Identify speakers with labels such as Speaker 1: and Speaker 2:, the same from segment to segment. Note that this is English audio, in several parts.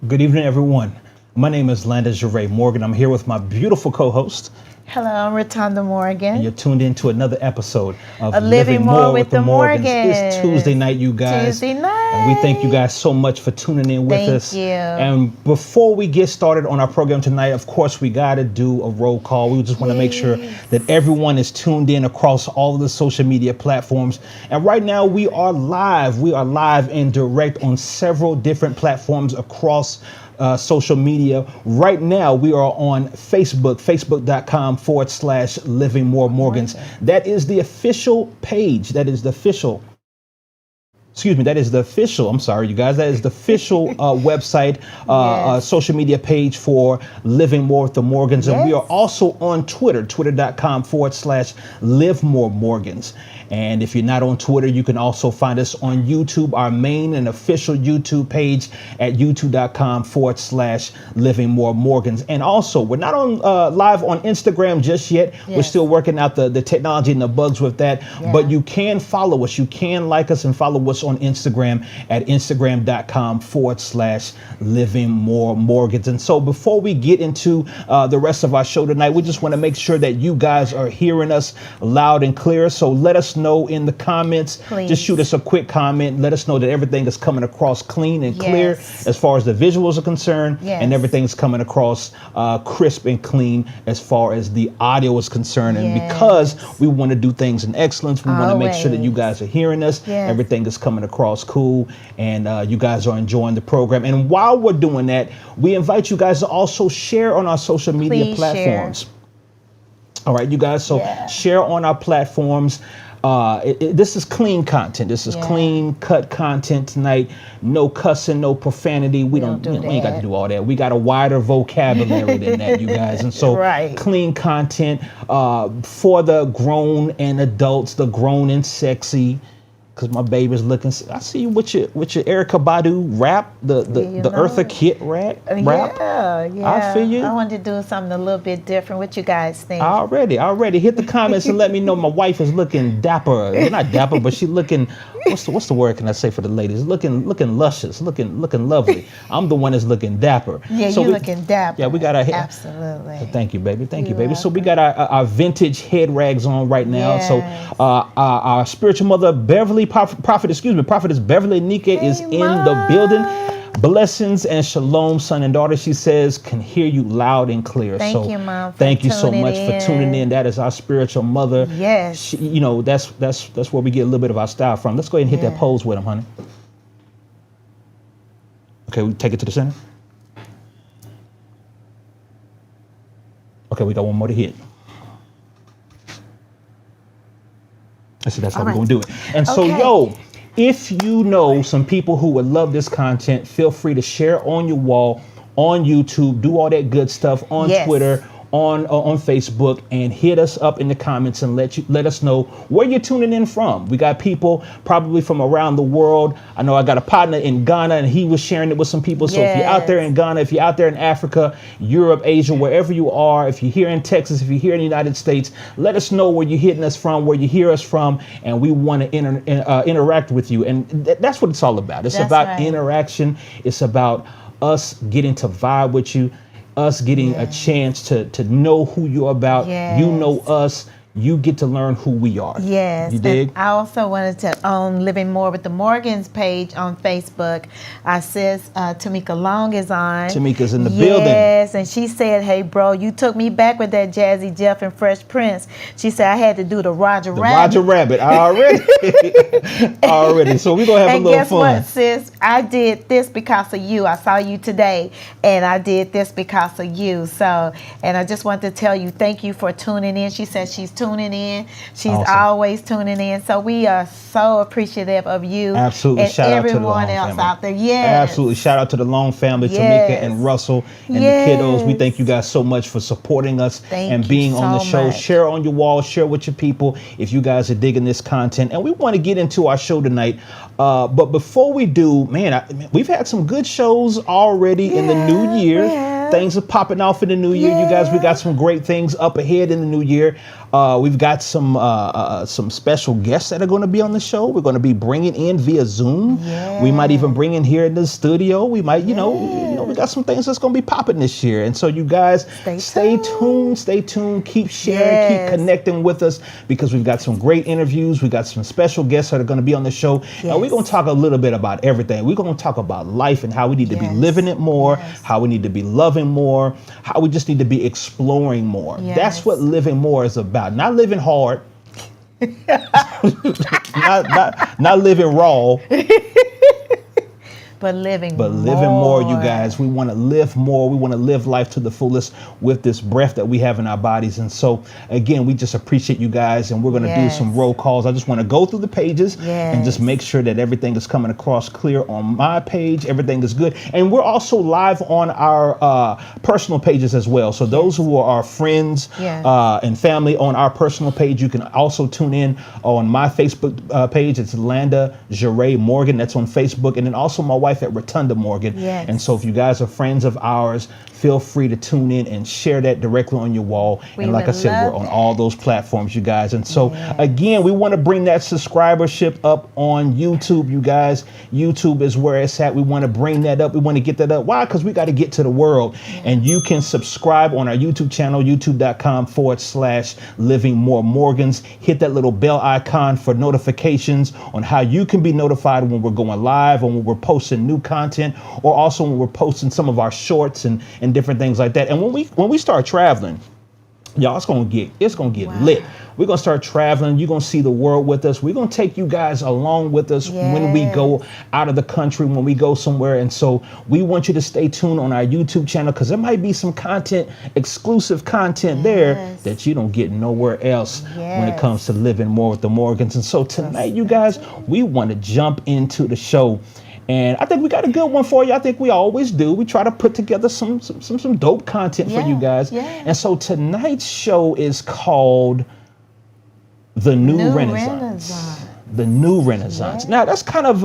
Speaker 1: Good evening, everyone. My name is Landon Jeray Morgan. I'm here with my beautiful co-host,
Speaker 2: Hello, I'm Rotunda
Speaker 1: and
Speaker 2: Morgan.
Speaker 1: you're tuned in to another episode of
Speaker 2: Living More with the
Speaker 1: Morgans. It's Tuesday
Speaker 2: Morgans.
Speaker 1: night, you guys.
Speaker 2: Tuesday
Speaker 1: And we thank you
Speaker 2: night.
Speaker 1: guys so much for tuning in with
Speaker 2: Thank
Speaker 1: us.
Speaker 2: you.
Speaker 1: And before we get started on our program tonight, of course, we got to do a roll call. We just want to make sure that everyone is tuned in across all of the social media platforms. And right now, we are live. We are live and direct on several different platforms across social media. Right now, we are on Facebook, facebook.com/Living More Morgans. That is the official page. That is the official. That is the official, I'm sorry, you guys, that is the official website,
Speaker 2: Yes.
Speaker 1: social media page for Living More with the Morgans. And we
Speaker 2: Yes.
Speaker 1: are also on Twitter, twitter.com/Live More Morgans. And if you're not on Twitter, you can also find us on YouTube, our main and official YouTube page at youtube.com/Living More Morgans. And also, we're not on live on Instagram just yet. We're
Speaker 2: Yes.
Speaker 1: still working out the technology and the bugs with that.
Speaker 2: Yeah.
Speaker 1: But you can follow us. You can like us and follow us on Instagram at instagram.com/Living More Morgans. And so before we get into the rest of our show tonight, we just want to make sure that you guys are hearing us loud and clear. So let us know in the comments.
Speaker 2: Please.
Speaker 1: Just shoot us a quick comment. Let us know that everything is coming across clean and clear
Speaker 2: Yes.
Speaker 1: as far as the visuals are concerned,
Speaker 2: Yes.
Speaker 1: and everything's coming across crisp and clean as far as the audio is concerned. And
Speaker 2: Yes.
Speaker 1: because we want to do things in excellence, we want to make sure that you
Speaker 2: Always.
Speaker 1: guys are hearing us.
Speaker 2: Yes.
Speaker 1: Everything is coming across cool, and you guys are enjoying the program. And while we're doing that, we invite you guys to also share on our social media
Speaker 2: Please
Speaker 1: platforms. All right, you guys, so
Speaker 2: Yeah.
Speaker 1: share on our platforms. This is clean content. This is
Speaker 2: Yeah.
Speaker 1: clean cut content tonight. No cussing, no profanity. We
Speaker 2: don't do
Speaker 1: we ain't got to
Speaker 2: that.
Speaker 1: do all that. We got a wider vocabulary than that, you guys. And so
Speaker 2: Right.
Speaker 1: clean content for the grown and adults, the grown and sexy. Cause my baby's looking. I see you with your Erica Badu rap, the
Speaker 2: You know
Speaker 1: Eartha
Speaker 2: it.
Speaker 1: Kitt rap.
Speaker 2: Yeah.
Speaker 1: I feel you.
Speaker 2: I wanted to do something a little bit different. What you guys think?
Speaker 1: Already. Hit the comments and let me know. My wife is looking dapper. Well, not dapper, but she looking. What's the word can I say for the ladies? Looking luscious. Looking lovely. I'm the one that's looking dapper.
Speaker 2: Yeah,
Speaker 1: So
Speaker 2: you
Speaker 1: we-
Speaker 2: looking dapper.
Speaker 1: Yeah, we got our.
Speaker 2: Absolutely.
Speaker 1: Thank you, baby. Thank you,
Speaker 2: You're
Speaker 1: baby. So we got our vintage head rags on right now.
Speaker 2: Yes.
Speaker 1: So our spiritual mother, Prophetess Beverly Nika is
Speaker 2: Hey,
Speaker 1: in the
Speaker 2: Mom.
Speaker 1: building. Blessings and shalom, son and daughter. She says, can hear you loud and clear.
Speaker 2: Thank
Speaker 1: so
Speaker 2: you, Mom, for
Speaker 1: thank you so
Speaker 2: tuning
Speaker 1: much for
Speaker 2: in.
Speaker 1: tuning in. That is our spiritual mother.
Speaker 2: Yes.
Speaker 1: She, that's where we get a little bit of our style from. Let's go ahead and hit that
Speaker 2: Yeah.
Speaker 1: pose with him, honey. Okay, we take it to the center. Okay, we got one more to hit. That's how
Speaker 2: All
Speaker 1: we're
Speaker 2: right.
Speaker 1: gonna do it. And so,
Speaker 2: Okay.
Speaker 1: yo, if you know some people who would love this content, feel free to share on your wall, on YouTube, do all that good stuff on
Speaker 2: Yes.
Speaker 1: Twitter, on Facebook, and hit us up in the comments and let us know where you're tuning in from. We got people probably from around the world. I know I got a partner in Ghana, and he was sharing it with some people. So if you're out there
Speaker 2: Yes.
Speaker 1: in Ghana, if you're out there in Africa, Europe, Asia, wherever you are, if you're here in Texas, if you're here in the United States, let us know where you're hitting us from, where you hear us from, and we want to interact with you. And that's what it's all about. It's
Speaker 2: That's
Speaker 1: about
Speaker 2: right.
Speaker 1: interaction. It's about us getting to vibe with you, us getting a chance to know who you're about. You know
Speaker 2: Yes.
Speaker 1: us. You get to learn who we are.
Speaker 2: Yes.
Speaker 1: You dig?
Speaker 2: And I also wanted to on Living More with the Morgans page on Facebook. Our sis Tamika Long is on.
Speaker 1: Tamika's in the building.
Speaker 2: Yes, and she said, "Hey, bro, you took me back with that Jazzy Jeff and Fresh Prince." She said I had to do the Roger
Speaker 1: The
Speaker 2: Rabbit.
Speaker 1: Roger Rabbit. Already. So we're going to have
Speaker 2: And
Speaker 1: a little
Speaker 2: guess
Speaker 1: fun.
Speaker 2: what, sis? I did this because of you. I saw you today, and I did this because of you. So, and I just want to tell you, thank you for tuning in. She said she's tuning in. She's
Speaker 1: Awesome.
Speaker 2: always tuning in. So we are so appreciative of you.
Speaker 1: Absolutely.
Speaker 2: And
Speaker 1: Shout out to the
Speaker 2: everyone
Speaker 1: Long
Speaker 2: else
Speaker 1: family.
Speaker 2: out there. Yes.
Speaker 1: Absolutely. Shout out to the Long family, Tamika
Speaker 2: Yes.
Speaker 1: and Russell and
Speaker 2: Yes.
Speaker 1: the kiddos. We thank you guys so much for supporting us
Speaker 2: Thank
Speaker 1: and
Speaker 2: you
Speaker 1: being on the
Speaker 2: so
Speaker 1: show.
Speaker 2: much.
Speaker 1: Share on your wall, share with your people if you guys are digging this content. And we want to get into our show tonight. But before we do, man, we've had some good shows already in the new year.
Speaker 2: we have.
Speaker 1: Things are popping off in the new year, you guys. We got some great things up ahead in the new year. We've got some special guests that are going to be on the show. We're going to be bringing in via Zoom. We might even bring in here in the studio. We might, we got some things that's going to be popping this year. And so you guys stay tuned, keep sharing, keep connecting with us, because we've got some great interviews. We got some special guests that are going to be on the show. And we're going to talk a little bit about everything. We're going to talk about life and how we need to be living it more, how we need to be loving more, how we just need to be exploring more. That's what living more is about. Not living hard, not living raw.
Speaker 2: But living
Speaker 1: more, you guys. We want to live more. We want to live life to the fullest with this breath that we have in our bodies. And so, again, we just appreciate you guys, and we're going to do some roll calls. I just want to go through the pages and just make sure that everything is coming across clear on my page. Everything is good. And we're also live on our personal pages as well. So those who are our friends and family on our personal page, you can also tune in on my Facebook page. It's Landa Jeray Morgan. That's on Facebook. And then also my wife at Rotunda Morgan. And so if you guys are friends of ours, feel free to tune in and share that directly on your wall. And like I said, we're on all those platforms, you guys. And so again, we want to bring that subscribership up on YouTube, you guys. YouTube is where it's at. We want to bring that up. We want to get that up. Why? Because we got to get to the world. And you can subscribe on our YouTube channel, youtube.com/Living More Morgans. Hit that little bell icon for notifications on how you can be notified when we're going live, or when we're posting new content, or also when we're posting some of our shorts and different things like that. And when we start traveling, y'all, it's gonna get lit. We're gonna start traveling. You're gonna see the world with us. We're gonna take you guys along with us when we go out of the country, when we go somewhere. And so we want you to stay tuned on our YouTube channel, because there might be some content, exclusive content there that you don't get nowhere else when it comes to living more with the Morgans. And so tonight, you guys, we want to jump into the show. And I think we got a good one for you. I think we always do. We try to put together some dope content for you guys. And so tonight's show is called The New Renaissance. The New Renaissance. Now that's kind of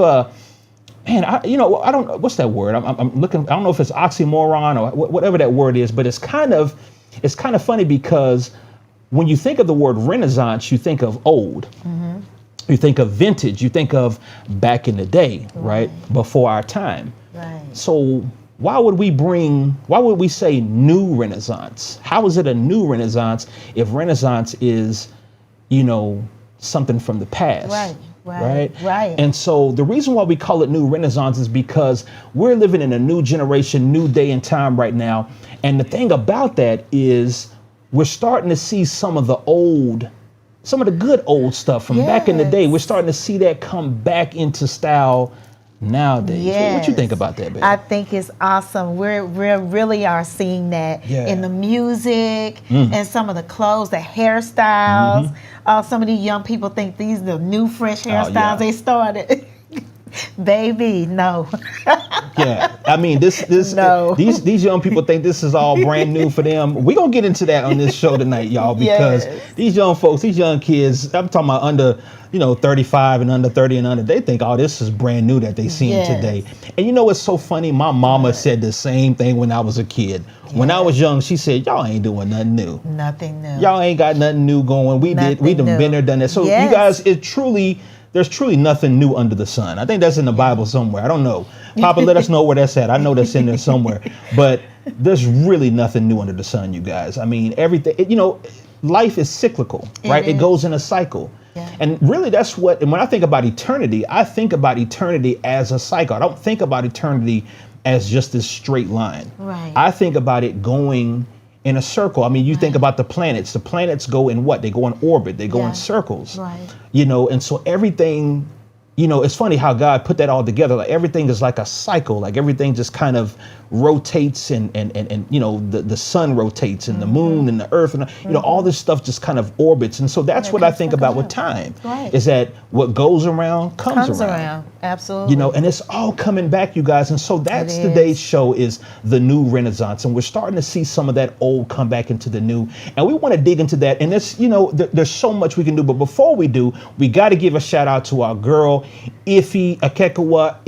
Speaker 1: man, I don't, what's that word? I'm looking, I don't know if it's oxymoron or whatever that word is, but it's kind of funny, because when you think of the word Renaissance, you think of old. You think of vintage, you think of back in the day, right? Before our time. So why would we say new Renaissance? How is it a new Renaissance if Renaissance is, something from the past? Right. And so the reason why we call it new Renaissance is because we're living in a new generation, new day and time right now. And the thing about that is we're starting to see some of the good old stuff from back in the day. We're starting to see that come back into style nowadays. What you think about that, baby?
Speaker 2: I think it's awesome. We really are seeing that in the music and some of the clothes, the hairstyles. Some of these young people think these are the new fresh hairstyles they started. Baby, no.
Speaker 1: I mean, these young people think this is all brand new for them. We're going to get into that on this show tonight, y'all, because these young folks, these young kids, I'm talking about under 35 and under 30 and under, they think, oh, this is brand new that they seen today. And it's so funny. My mama said the same thing when I was a kid. When I was young, she said, y'all ain't doing nothing new.
Speaker 2: Nothing new.
Speaker 1: Y'all ain't got nothing new going. We done been there, done that. So you guys, there's truly nothing new under the sun. I think that's in the Bible somewhere. I don't know. Papa, let us know where that's at. I know that's in there somewhere. But there's really nothing new under the sun, you guys. I mean, everything, life is cyclical, right? It goes in a cycle. And really that's and when I think about eternity, I think about eternity as a cycle. I don't think about eternity as just this straight line. I think about it going in a circle. I mean, you think about the planets. The planets go in what? They go in orbit. They go in circles. And so everything, it's funny how God put that all together. Like everything is like a cycle. Like everything just kind of rotates and the sun rotates and the moon and the earth and all this stuff just kind of orbits. And so that's what I think about with time is that what goes around comes around.
Speaker 2: Absolutely.
Speaker 1: And it's all coming back, you guys. And so that's today's show is the new Renaissance. And we're starting to see some of that old come back into the new. And we want to dig into that. And it's, there's so much we can do. But before we do, we got to give a shout out to our girl, Ife Akekawa,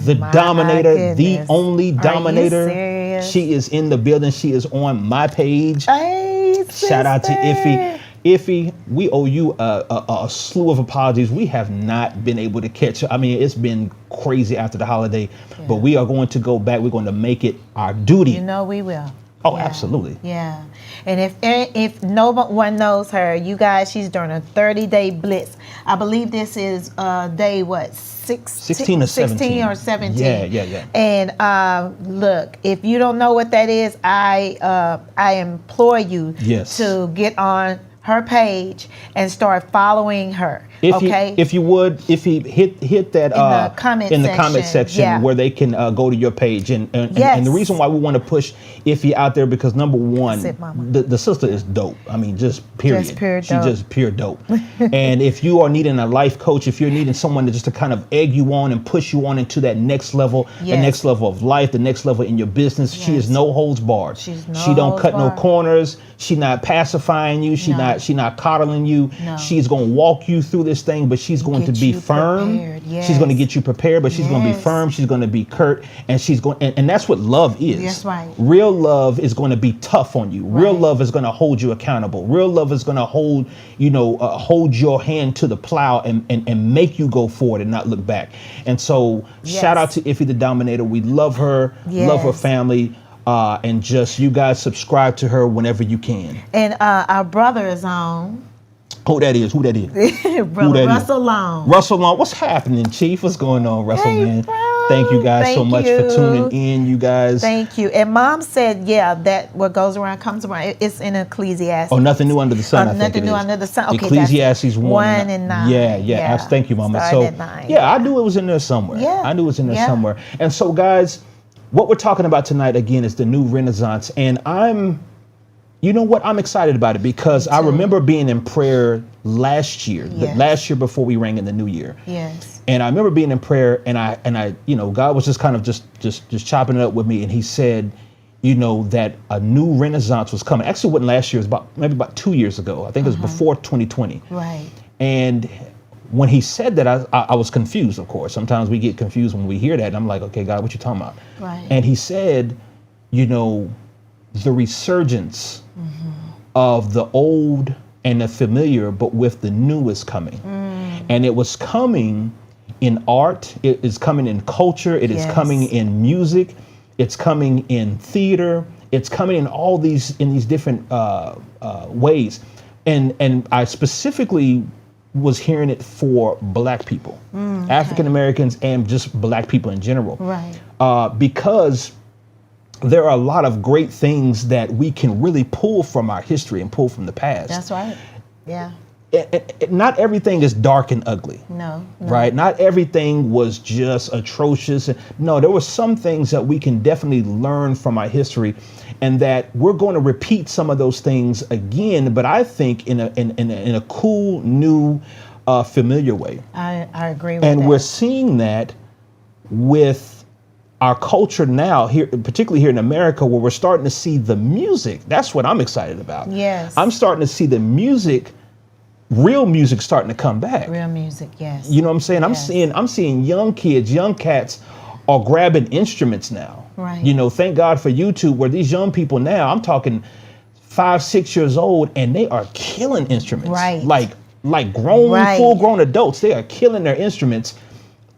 Speaker 1: the Dominator, the only Dominator. She is in the building. She is on my page.
Speaker 2: Hey,
Speaker 1: shout out to Ife. Iffy, we owe you a slew of apologies. We have not been able to catch. I mean, it's been crazy after the holiday, but we are going to go back. We're going to make it our duty.
Speaker 2: You know we will.
Speaker 1: Oh, absolutely.
Speaker 2: Yeah. And if no one knows her, you guys, she's doing a 30-day blitz. I believe this is day what?
Speaker 1: 16 or 17.
Speaker 2: 16 or 17.
Speaker 1: Yeah.
Speaker 2: And look, if you don't know what that is, I implore you to get on her page and start following her. If you hit that in the comment section where they can go to your page and the reason why we want to push Iffy out there, because number one, the sister is dope. I mean, just period. She's just pure dope. And if you are needing a life coach, if you're needing someone to kind of egg you on and push you on into that next level, the next level of life, the next level in your business, she is no holds barred. She don't cut no corners. She's not pacifying you. She's not coddling you. No. She's going to walk you through this thing, but she's going to be firm. She's going to get you prepared, but she's going to be firm. She's going to be curt, and she's going. And that's what love is. That's right.
Speaker 1: Real love is going to be tough on you. Real love is going to hold you accountable. Real love is going to hold your hand to the plow and make you go forward and not look back. And so, shout out to Iffy the Dominator. We love her. Love her family. And just you guys subscribe to her whenever you can. And
Speaker 2: our brother is on.
Speaker 1: Who that is?
Speaker 2: Brother Russell Long.
Speaker 1: Russell Long, what's happening, Chief? What's going on, Russell, man? Bro. Thank you guys so much for tuning in, you guys.
Speaker 2: Thank you. And Mom said, that what goes around comes around. It's in Ecclesiastes.
Speaker 1: Oh, nothing new under the sun. I think
Speaker 2: nothing new under the sun. Okay,
Speaker 1: Ecclesiastes
Speaker 2: 1 and 9.
Speaker 1: Yeah. Thank you, Mama.
Speaker 2: Started at 9.
Speaker 1: I knew it was in there somewhere. I knew it was in there somewhere. And so, guys, what we're talking about tonight, again, is the new Renaissance. And I'm excited about it because I remember being in prayer last year, last year before we rang in the new year.
Speaker 2: Yes.
Speaker 1: And I remember being in prayer and I God was just kind of just chopping it up with me. And he said, that a new Renaissance was coming. Actually, it wasn't last year. It was maybe about 2 years ago. I think it was before 2020.
Speaker 2: Right.
Speaker 1: And when he said that, I was confused, of course. Sometimes we get confused when we hear that. And I'm like, okay, God, what you talking about?
Speaker 2: Right.
Speaker 1: And he said, the resurgence of the old and the familiar, but with the new is coming. And it was coming in art. It is coming in culture. It is coming in music. It's coming in theater. It's coming in all these different ways. And I specifically was hearing it for Black people, African Americans, and just Black people in general.
Speaker 2: Right.
Speaker 1: Because there are a lot of great things that we can really pull from our history and pull from the past.
Speaker 2: That's right. Yeah.
Speaker 1: Not everything is dark and ugly.
Speaker 2: No.
Speaker 1: Right? Not everything was just atrocious. No, there were some things that we can definitely learn from our history, and that we're going to repeat some of those things again, but I think in a cool, new, familiar way.
Speaker 2: I agree with that.
Speaker 1: And we're seeing that with our culture now, here, particularly here in America, where we're starting to see the music. That's what I'm excited about.
Speaker 2: Yes.
Speaker 1: I'm starting to see the music, real music, starting to come back.
Speaker 2: Real music, yes.
Speaker 1: You know what I'm saying?
Speaker 2: Yes.
Speaker 1: I'm seeing young kids, young cats are grabbing instruments now.
Speaker 2: Right.
Speaker 1: Thank God for YouTube, where these young people now, I'm talking 5, 6 years old, and they are killing instruments.
Speaker 2: Right.
Speaker 1: Like grown, full-grown adults. They are killing their instruments.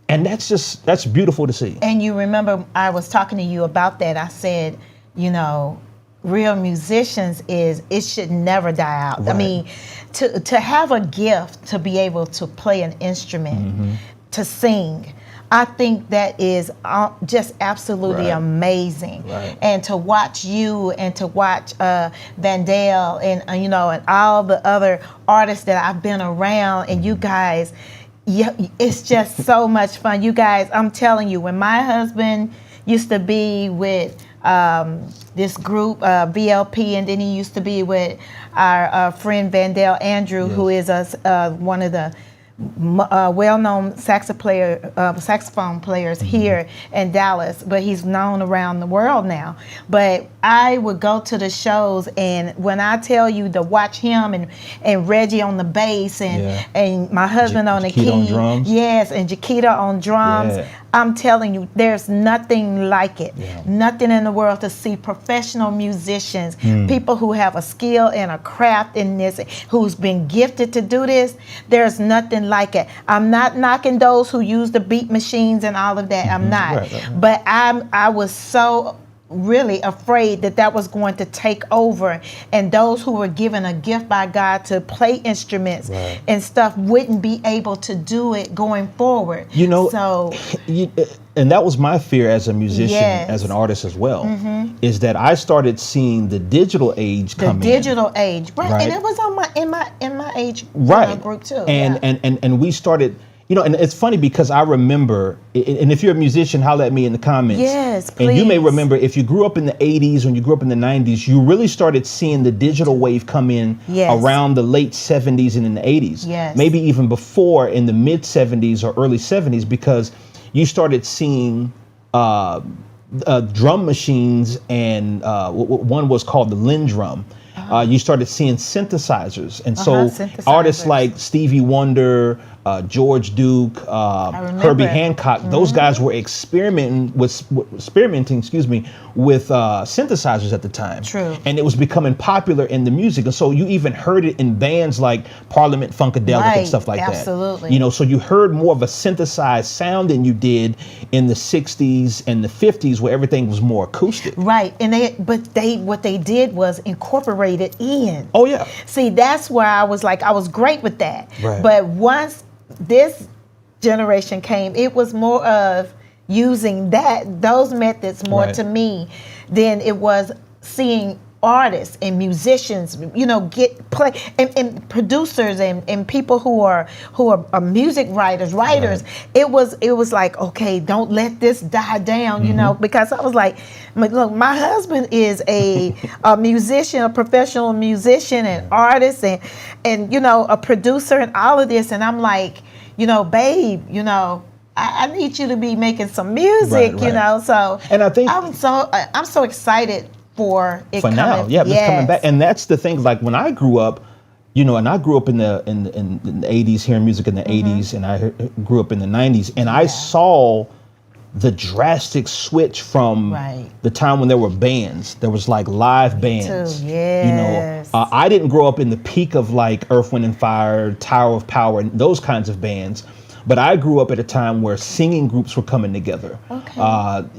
Speaker 1: And that's beautiful to see.
Speaker 2: And you remember I was talking to you about that. I said, real musicians it should never die out.
Speaker 1: Right.
Speaker 2: I mean, to have a gift to be able to play an instrument, to sing, I think that is just absolutely amazing.
Speaker 1: Right.
Speaker 2: And to watch you and to watch Vandale and and all the other artists that I've been around, and you guys. Yeah, it's just so much fun. You guys, I'm telling you, when my husband used to be with this group, VLP, and then he used to be with our friend Vandale Andrew, who is one of the well-known saxophone players here in Dallas, but he's known around the world now. But I would go to the shows, and when I tell you to watch him and Reggie on the bass and my husband on the keys,
Speaker 1: on drums.
Speaker 2: yes, and Jaquita on drums. I'm telling you, there's nothing like it.
Speaker 1: Yeah.
Speaker 2: Nothing in the world to see professional musicians, people who have a skill and a craft in this, who's been gifted to do this. There's nothing like it. I'm not knocking those who use the beat machines and all of that. I'm not.
Speaker 1: Right.
Speaker 2: But I was so really afraid that was going to take over, and those who were given a gift by God to play instruments and stuff wouldn't be able to do it going forward.
Speaker 1: You know,
Speaker 2: so
Speaker 1: and that was my fear as a musician, as an artist as well, is that I started seeing the digital age come in.
Speaker 2: The digital age, right? And it was on in my age group too.
Speaker 1: And we started. You know, and it's funny because I remember, and if you're a musician, holler at me in the comments.
Speaker 2: Yes, please.
Speaker 1: And you may remember, if you grew up in the 80s, when you grew up in the 90s, you really started seeing the digital wave come in around the late 70s and in the 80s.
Speaker 2: Yes.
Speaker 1: Maybe even before, in the mid 70s or early 70s, because you started seeing drum machines, and one was called the Lindrum. You started seeing synthesizers, and so artists like Stevie Wonder, George Duke, Herbie Hancock, those guys were experimenting with synthesizers at the time.
Speaker 2: True.
Speaker 1: And it was becoming popular in the music, and so you even heard it in bands like Parliament Funkadelic and stuff like that.
Speaker 2: Absolutely.
Speaker 1: You know, so you heard more of a synthesized sound than you did in the 60s and the 50s, where everything was more acoustic.
Speaker 2: Right, and what they did was incorporate it in.
Speaker 1: Oh yeah.
Speaker 2: See, that's where I was great with that.
Speaker 1: Right.
Speaker 2: But once this generation came, it was more of using those methods more to me than it was seeing artists and musicians, you know, play and producers and people who are music writers. It was like, okay, don't let this die down, you know, because I was like, look, my husband is a musician, a professional musician and artist and you know, a producer and all of this, and I'm like, you know, babe, you know, I need you to be making some music, you know. So,
Speaker 1: and I think
Speaker 2: I'm so excited for it
Speaker 1: for
Speaker 2: coming.
Speaker 1: now, it's coming back. And that's the thing. Like when I grew up, you know, and I grew up in the 80s, hearing music in the 80s, and I grew up in the 90s, and I saw the drastic switch from the time when there were bands. There was like live bands.
Speaker 2: Too. Yes.
Speaker 1: You know, I didn't grow up in the peak of like Earth, Wind and Fire, Tower of Power, and those kinds of bands. But I grew up at a time where singing groups were coming together. Okay.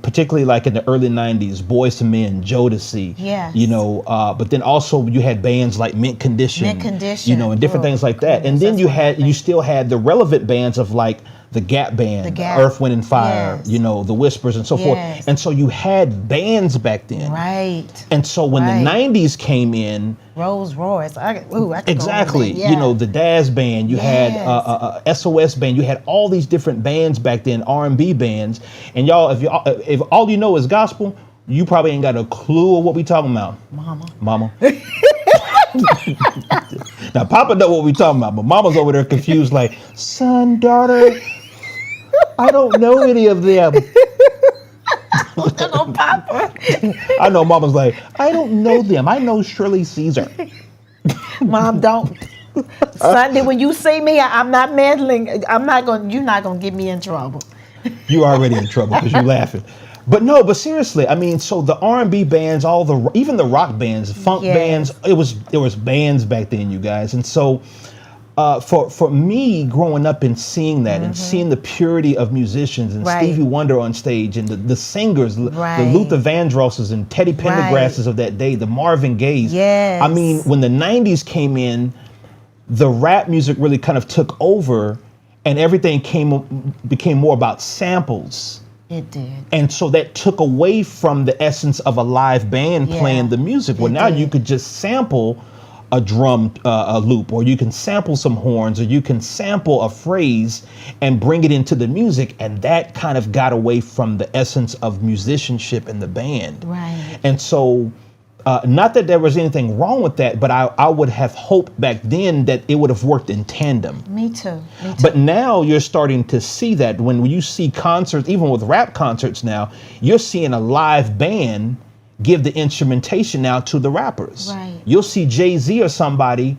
Speaker 1: Particularly like in the early 90s, Boyz II Men, Jodeci.
Speaker 2: Yes.
Speaker 1: You know, but then also you had bands like Mint Condition. You know, and different things like that. And then you still had the relevant bands of like the Gap Band, Earth, Wind and Fire, you know, the Whispers and so forth. And so you had bands back then.
Speaker 2: Right.
Speaker 1: And so when the 90s came in,
Speaker 2: Rolls Royce. I could
Speaker 1: exactly.
Speaker 2: Go
Speaker 1: you know, the Daz Band, you had SOS Band, you had all these different bands back then, R&B bands. And y'all, if all you know is gospel, you probably ain't got a clue of what we talking about. Mama. Now, Papa know what we talking about, but Mama's over there confused like, son, daughter, I don't know any of them.
Speaker 2: Papa.
Speaker 1: I know Mama's like, I don't know them. I know Shirley Caesar.
Speaker 2: Mom, don't. Sunday, when you see me, I'm not meddling. You're not gonna get me in trouble.
Speaker 1: You already in trouble because you're laughing. But seriously, I mean, so the R&B bands, even the rock bands, funk bands, there was bands back then, you guys. And so for me, growing up and seeing that and seeing the purity of musicians and Stevie Wonder on stage and the singers, the Luther Vandrosses and Teddy Pendergrasses of that day, the Marvin Gayes.
Speaker 2: Yes.
Speaker 1: I mean, when the 90s came in, the rap music really kind of took over and everything became more about samples.
Speaker 2: It did.
Speaker 1: And so that took away from the essence of a live band playing the music. Well, now you could just sample a drum a loop, or you can sample some horns, or you can sample a phrase and bring it into the music, and that kind of got away from the essence of musicianship in the band.
Speaker 2: Right.
Speaker 1: And so not that there was anything wrong with that, but I would have hoped back then that it would have worked in tandem.
Speaker 2: Me too.
Speaker 1: But now you're starting to see that when you see concerts, even with rap concerts now, you're seeing a live band give the instrumentation now to the rappers.
Speaker 2: Right.
Speaker 1: You'll see Jay-Z or somebody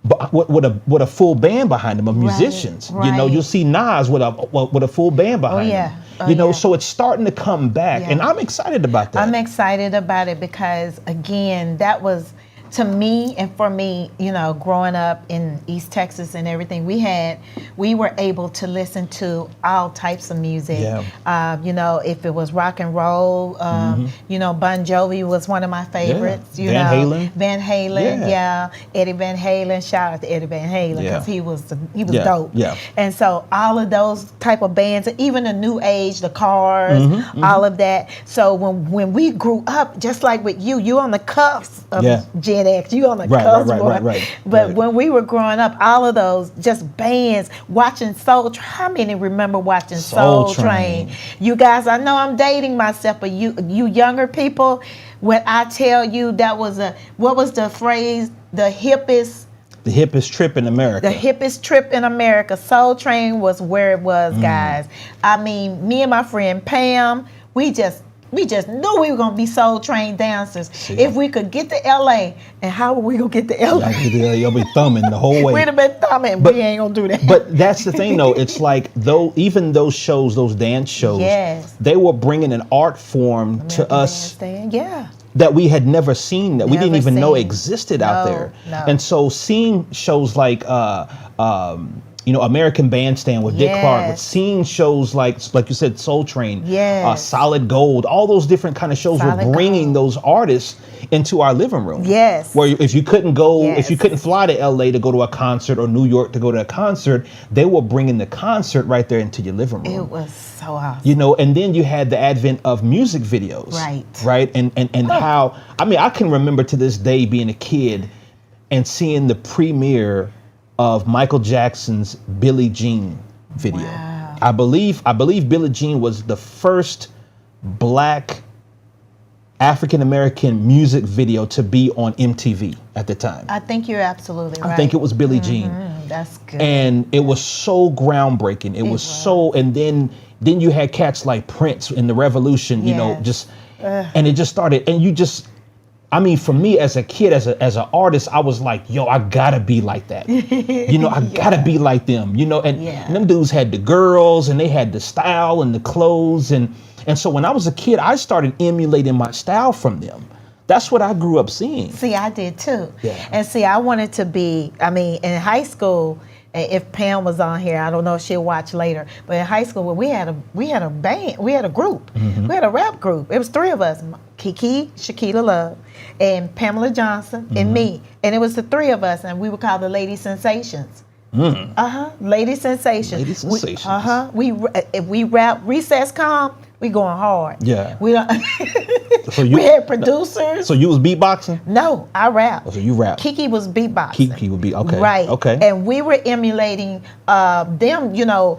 Speaker 1: but with a full band behind them of musicians.
Speaker 2: Right.
Speaker 1: You know, you'll see Nas with a full band behind him. You know, so it's starting to come back, and I'm excited about that.
Speaker 2: I'm excited about it because, again, that was, to me and for me, you know, growing up in East Texas and everything, we were able to listen to all types of music. Yeah. You know, if it was rock and roll, you know, Bon Jovi was one of my favorites. You know, Van Halen, yeah. Eddie Van Halen. Shout out to Eddie Van Halen because he was dope. Yeah. And so all of those type of bands, even the new age, the Cars, all of that. So when we grew up, just like with you on the cuffs of Gen X, you on the cusp. Right. But when we were growing up, all of those just bands, watching Soul Train. How many remember watching Soul Train? You guys, I know I'm dating myself, but you younger people, when I tell you that was what was the phrase? The hippest trip in America. The hippest trip in America. Soul Train was where it was, guys. I mean, me and my friend Pam, we just knew we were going to be Soul Train dancers. If we could get to L.A., and how were we going to get to L.A.?
Speaker 1: You'll be thumbing the whole way.
Speaker 2: We'd have been thumbing, but we ain't going to do that.
Speaker 1: But that's the thing, though. It's like, even those shows, those dance shows, they were bringing an art form to us that we had never seen, that we didn't even know existed out there. No. And so seeing shows like you know, American Bandstand with Dick Clark, but seeing shows like you said, Soul Train, Solid Gold, all those different kind of shows were bringing those artists into our living room. Yes. Where if you couldn't go, if you couldn't fly to LA to go to a concert or New York to go to a concert, they were bringing the concert right there into your living room. It was so awesome. You know, and then you had the advent of music videos. Right. And how, I mean, I can remember to this day being a kid and seeing the premiere of Michael Jackson's Billie Jean video. Wow. I believe Billie Jean was the first Black African-American music video to be on MTV at the time. I think you're absolutely right. I think it was Billie Jean. That's good. And it was so groundbreaking. It was so, and then you had cats like Prince in the Revolution, you know, just, and it just started, and you just, I mean, for me as a kid, as an artist, I was like, yo, I gotta be like that. You know, I gotta be like them, you know, and them dudes had the girls and they had the style and the clothes. And so when I was a kid, I started emulating my style from them. That's what I grew up seeing. See, I did too. Yeah. And see, I wanted to be, I mean, in high school, if Pam was on here, I don't know if she'll watch later, but in high school, we had a band, we had a group, we had a rap group. It was three of us, Kiki, Shakita Love, and Pamela Johnson, and me. And it was the three of us, and we were called the Lady Sensations. Lady Sensations. Lady Sensations. If we rap recess calm, we going hard. Yeah. We don't. We had producers. So you was beatboxing? No, I rap. Oh, so you rap. Kiki was beatboxing. Kiki would be okay. Right. Okay. And we were emulating them. You know,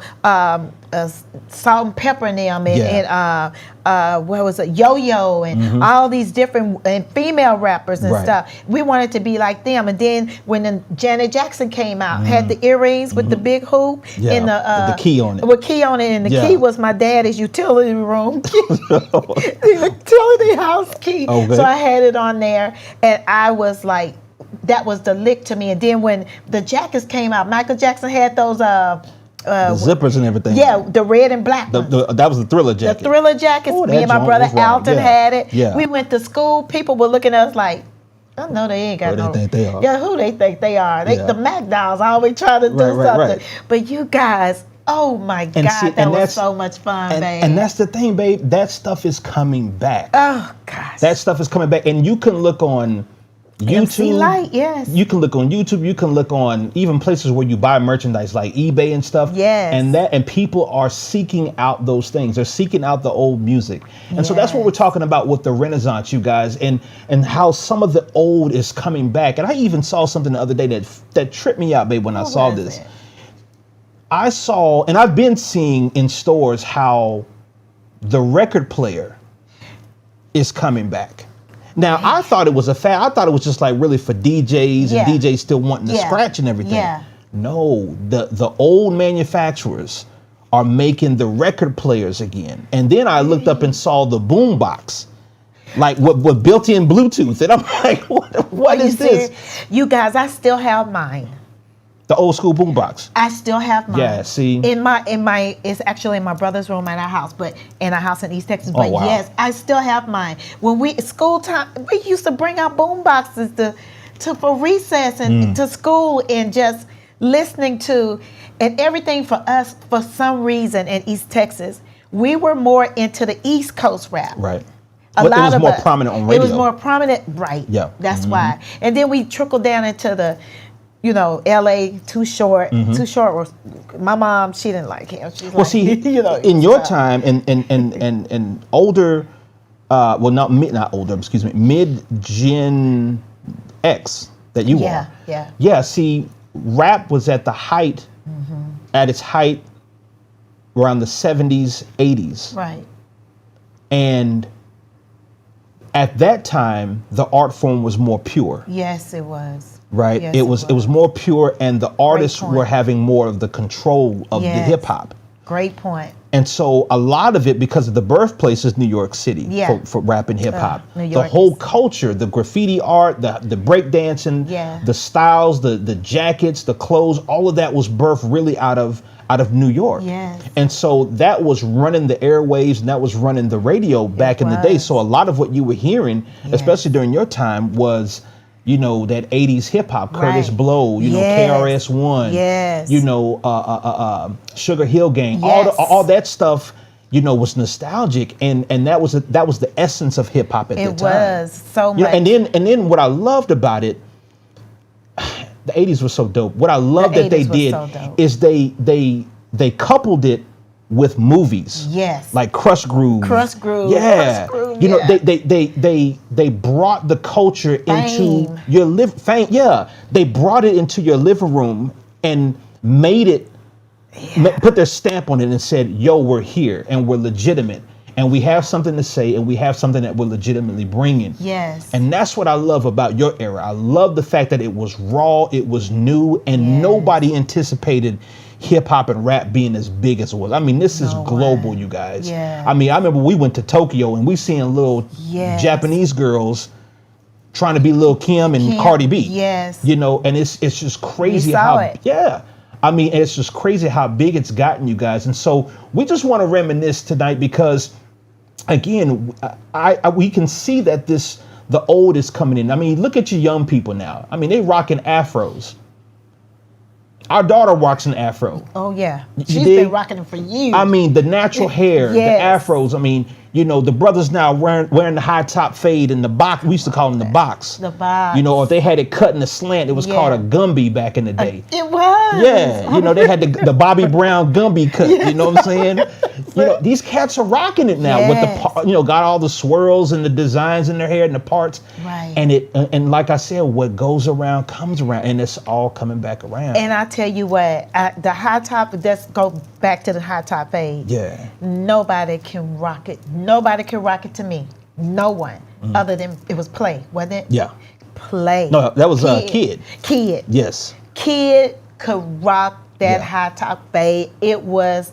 Speaker 1: Salt and Pepper and them, and what was it, Yo-Yo, and all these different and female rappers and stuff. We wanted to be like them. And then when Janet Jackson came out, had the earrings with the big hoop and the key on it. With key on it, and the key was my daddy's utility room key, the utility house key. Okay. So I had it on there, and I was like, that was the lick to me. And then when the jackets came out, Michael Jackson had those the zippers and everything. Yeah, the red and black ones. That was the Thriller jacket. The Thriller jackets. Me and my brother Alton had it. Yeah. We went to school. People were looking at us like, I know they ain't got no. Who they think they are? Yeah, who they think they are? The Mac Dolls always trying to do something. Right. But you guys, oh my God, that was so much fun, babe. And that's the thing, babe. That stuff is coming back. Oh gosh. That stuff is coming back, and you can look on YouTube. MC Light, yes. You can look on YouTube. You can look on even places where you buy merchandise like eBay and stuff. Yes. And people are seeking out those things. They're seeking out the old music. And so that's what we're talking about with the Renaissance, you guys, and how some of the old is coming back. And I even saw something the other day that tripped me out, babe, when I saw this. I saw, and I've been seeing in stores how the record player is coming back. Now, I thought it was I thought it was just like really for DJs and DJs still wanting to scratch and everything. Yeah. No, the old manufacturers are making the record players again. And then I looked up and saw the boombox. like with built-in Bluetooth, and I'm like, what is this?
Speaker 2: You guys, I still have mine.
Speaker 1: The old school boombox.
Speaker 2: I still have mine.
Speaker 1: Yeah, see.
Speaker 2: It's actually in my brother's room at our house, but in our house in East Texas. But
Speaker 1: wow.
Speaker 2: yes, I still have mine. When school time, we used to bring out boomboxes for recess and to school and just listening to, and everything for us, for some reason in East Texas, we were more into the East Coast rap.
Speaker 1: Right.
Speaker 2: It was
Speaker 1: more prominent on radio.
Speaker 2: It was more prominent, right.
Speaker 1: Yeah.
Speaker 2: That's why. And then we trickled down into the, LA, Too Short. Too Short was, my mom, she didn't like him. She's
Speaker 1: well,
Speaker 2: like,
Speaker 1: see, in your time, and older, not older, excuse me, mid-Gen X that you are. Yeah, see, rap was at the height, at its height around the 70s, 80s.
Speaker 2: Right.
Speaker 1: And at that time, the art form was more pure.
Speaker 2: Yes, it was.
Speaker 1: Right?
Speaker 2: Yes,
Speaker 1: it was more pure, and the artists were having more of the control of the hip hop.
Speaker 2: Great point.
Speaker 1: And so a lot of it, because of the birthplace is New York City for rap and hip hop. The whole culture, the graffiti art, the break dancing, the styles, the jackets, the clothes, all of that was birthed really out of New York.
Speaker 2: Yes.
Speaker 1: And so that was running the airwaves, and that was running the radio back in the day. So a lot of what you were hearing, especially during your time, was that 80s hip hop, Curtis Blow, KRS-One, Sugar Hill Gang, all that stuff, was nostalgic, and that was the essence of hip hop at the time.
Speaker 2: It was so much.
Speaker 1: And then what I loved about it, the 80s was so dope. What I loved that they did is they coupled it with movies.
Speaker 2: Yes.
Speaker 1: Like Crush Groove. Yeah. They brought the culture into your fame. Yeah. They brought it into your living room and made it, put their stamp on it and said, yo, we're here and we're legitimate. And we have something to say, and we have something that we're legitimately bringing.
Speaker 2: Yes.
Speaker 1: And that's what I love about your era. I love the fact that it was raw, it was new, and nobody anticipated hip hop and rap being as big as it was. I mean, this is global, you guys.
Speaker 2: Yeah.
Speaker 1: I mean, I remember we went to Tokyo and we seen little Japanese girls trying to be Lil Kim and Cardi B.
Speaker 2: Yes.
Speaker 1: And it's just crazy I mean, it's just crazy how big it's gotten, you guys. And so we just want to reminisce tonight because, again, we can see that the old is coming in. I mean, look at your young people now. I mean, they rocking afros. Our daughter rocks an afro.
Speaker 2: Oh, yeah. She's been rocking them for years.
Speaker 1: I mean, the natural hair, the afros. I mean, the brothers now wearing the high top fade in the box. We used to call them the box.
Speaker 2: The box.
Speaker 1: Or if they had it cut in a slant, it was called a Gumby back in the day.
Speaker 2: It was.
Speaker 1: Yeah. They had the Bobby Brown Gumby cut. You know what I'm saying? These cats are rocking it now with the, got all the swirls and the designs in their hair and the parts.
Speaker 2: Right.
Speaker 1: And like I said, what goes around comes around, and it's all coming back around.
Speaker 2: And I tell you what, the high top, let's go back to the high top fade.
Speaker 1: Yeah.
Speaker 2: Nobody can rock it. Nobody can rock it to me. No one. Other than it was Play, wasn't it?
Speaker 1: Yeah.
Speaker 2: Play.
Speaker 1: No, that was Kid.
Speaker 2: Kid.
Speaker 1: Yes.
Speaker 2: Kid could rock that high top fade. It was,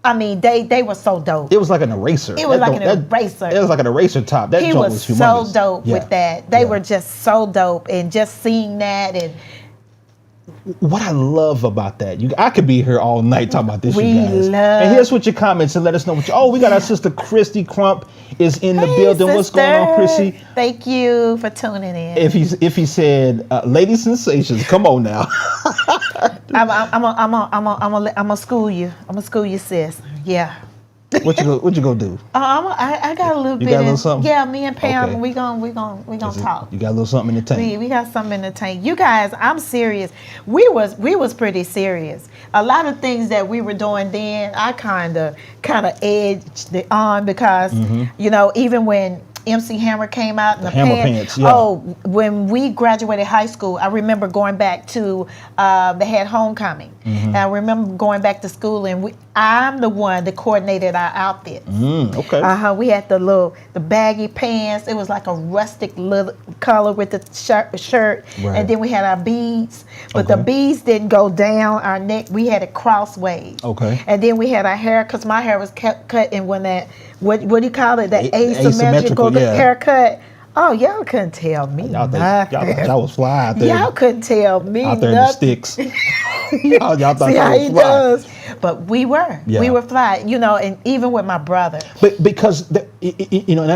Speaker 2: I mean, they were so dope.
Speaker 1: It was like an eraser.
Speaker 2: It was like an eraser.
Speaker 1: It was like an eraser top. That
Speaker 2: he was so dope with that. They were just so dope, and just seeing that and.
Speaker 1: What I love about that, I could be here all night talking about this, you guys.
Speaker 2: And
Speaker 1: here's what your comments and let us know what we got our sister Christy Crump is in the building.
Speaker 2: Sister.
Speaker 1: What's going on, Chrissy?
Speaker 2: Thank you for tuning in.
Speaker 1: If he said, Lady Sensations, come on now.
Speaker 2: I'm gonna school you. I'm gonna school you, sis. Yeah.
Speaker 1: What you gonna do?
Speaker 2: I got a little bit.
Speaker 1: You got a little something?
Speaker 2: Yeah, me and Pam, we gonna talk.
Speaker 1: You got a little something in the tank.
Speaker 2: We got something in the tank. You guys, I'm serious. We was pretty serious. A lot of things that we were doing then, I kind of edged it on because even when MC Hammer came out in the
Speaker 1: pants.
Speaker 2: When we graduated high school, I remember going back to they had homecoming. And I remember going back to school and I'm the one that coordinated our outfits.
Speaker 1: Okay.
Speaker 2: We had the baggy pants. It was like a rustic little color with the shirt.
Speaker 1: Right.
Speaker 2: And then we had our beads, but the beads didn't go down our neck. We had it crossways.
Speaker 1: Okay.
Speaker 2: And then we had our hair, because my hair was cut in when that, what do you call it? That asymmetrical haircut. Oh, y'all couldn't tell me nothing.
Speaker 1: Y'all was fly out there.
Speaker 2: Y'all couldn't tell me
Speaker 1: out there
Speaker 2: nothing.
Speaker 1: In the sticks. y'all thought
Speaker 2: See
Speaker 1: y'all
Speaker 2: how
Speaker 1: was
Speaker 2: he
Speaker 1: fly.
Speaker 2: does. But we were.
Speaker 1: Yeah.
Speaker 2: We were fly. And even with my brother.
Speaker 1: But because, not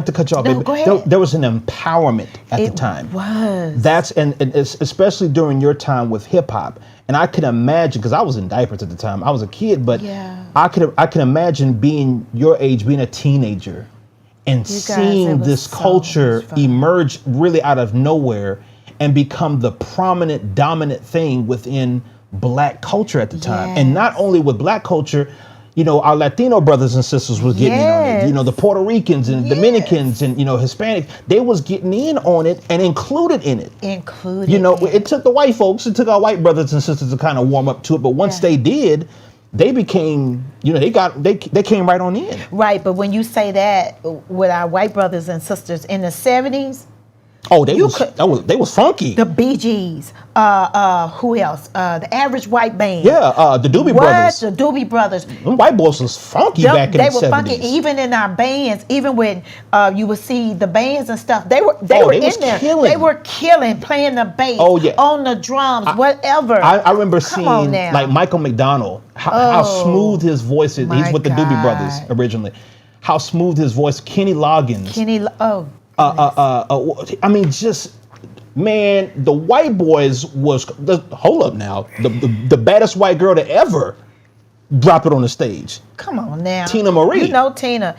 Speaker 1: to cut you off,
Speaker 2: No, go ahead.
Speaker 1: there was an empowerment at the time.
Speaker 2: It was.
Speaker 1: That's, and especially during your time with hip hop. And I can imagine, because I was in diapers at the time. I was a kid, but I can imagine being your age, being a teenager, and seeing this culture emerge really out of nowhere and become the prominent, dominant thing within Black culture at the time. And not only with Black culture, our Latino brothers and sisters was getting in on it. The Puerto Ricans and Dominicans and, Hispanics, they was getting in on it and included in it. It took the white folks, it took our white brothers and sisters to kind of warm up to it. But once they did, they became, they came right on in.
Speaker 2: Right, but when you say that with our white brothers and sisters in the 70s,
Speaker 1: oh, they was funky.
Speaker 2: The Bee Gees, who else? The Average White Band.
Speaker 1: Yeah, the Doobie Brothers.
Speaker 2: The Doobie Brothers.
Speaker 1: Them white boys was funky back in the 70s. They were funky,
Speaker 2: even in our bands. Even when you would see the bands and stuff, they were in there.
Speaker 1: Killing.
Speaker 2: They were killing, playing the bass, on the drums, whatever.
Speaker 1: I remember seeing like Michael McDonald, how smooth his voice is. He's with the Doobie Brothers originally. How smooth his voice. Kenny Loggins. I mean, just, man, the white boys hold up now, the baddest white girl to ever drop it on the stage.
Speaker 2: Come on now.
Speaker 1: Tina Marie.
Speaker 2: You know Tina.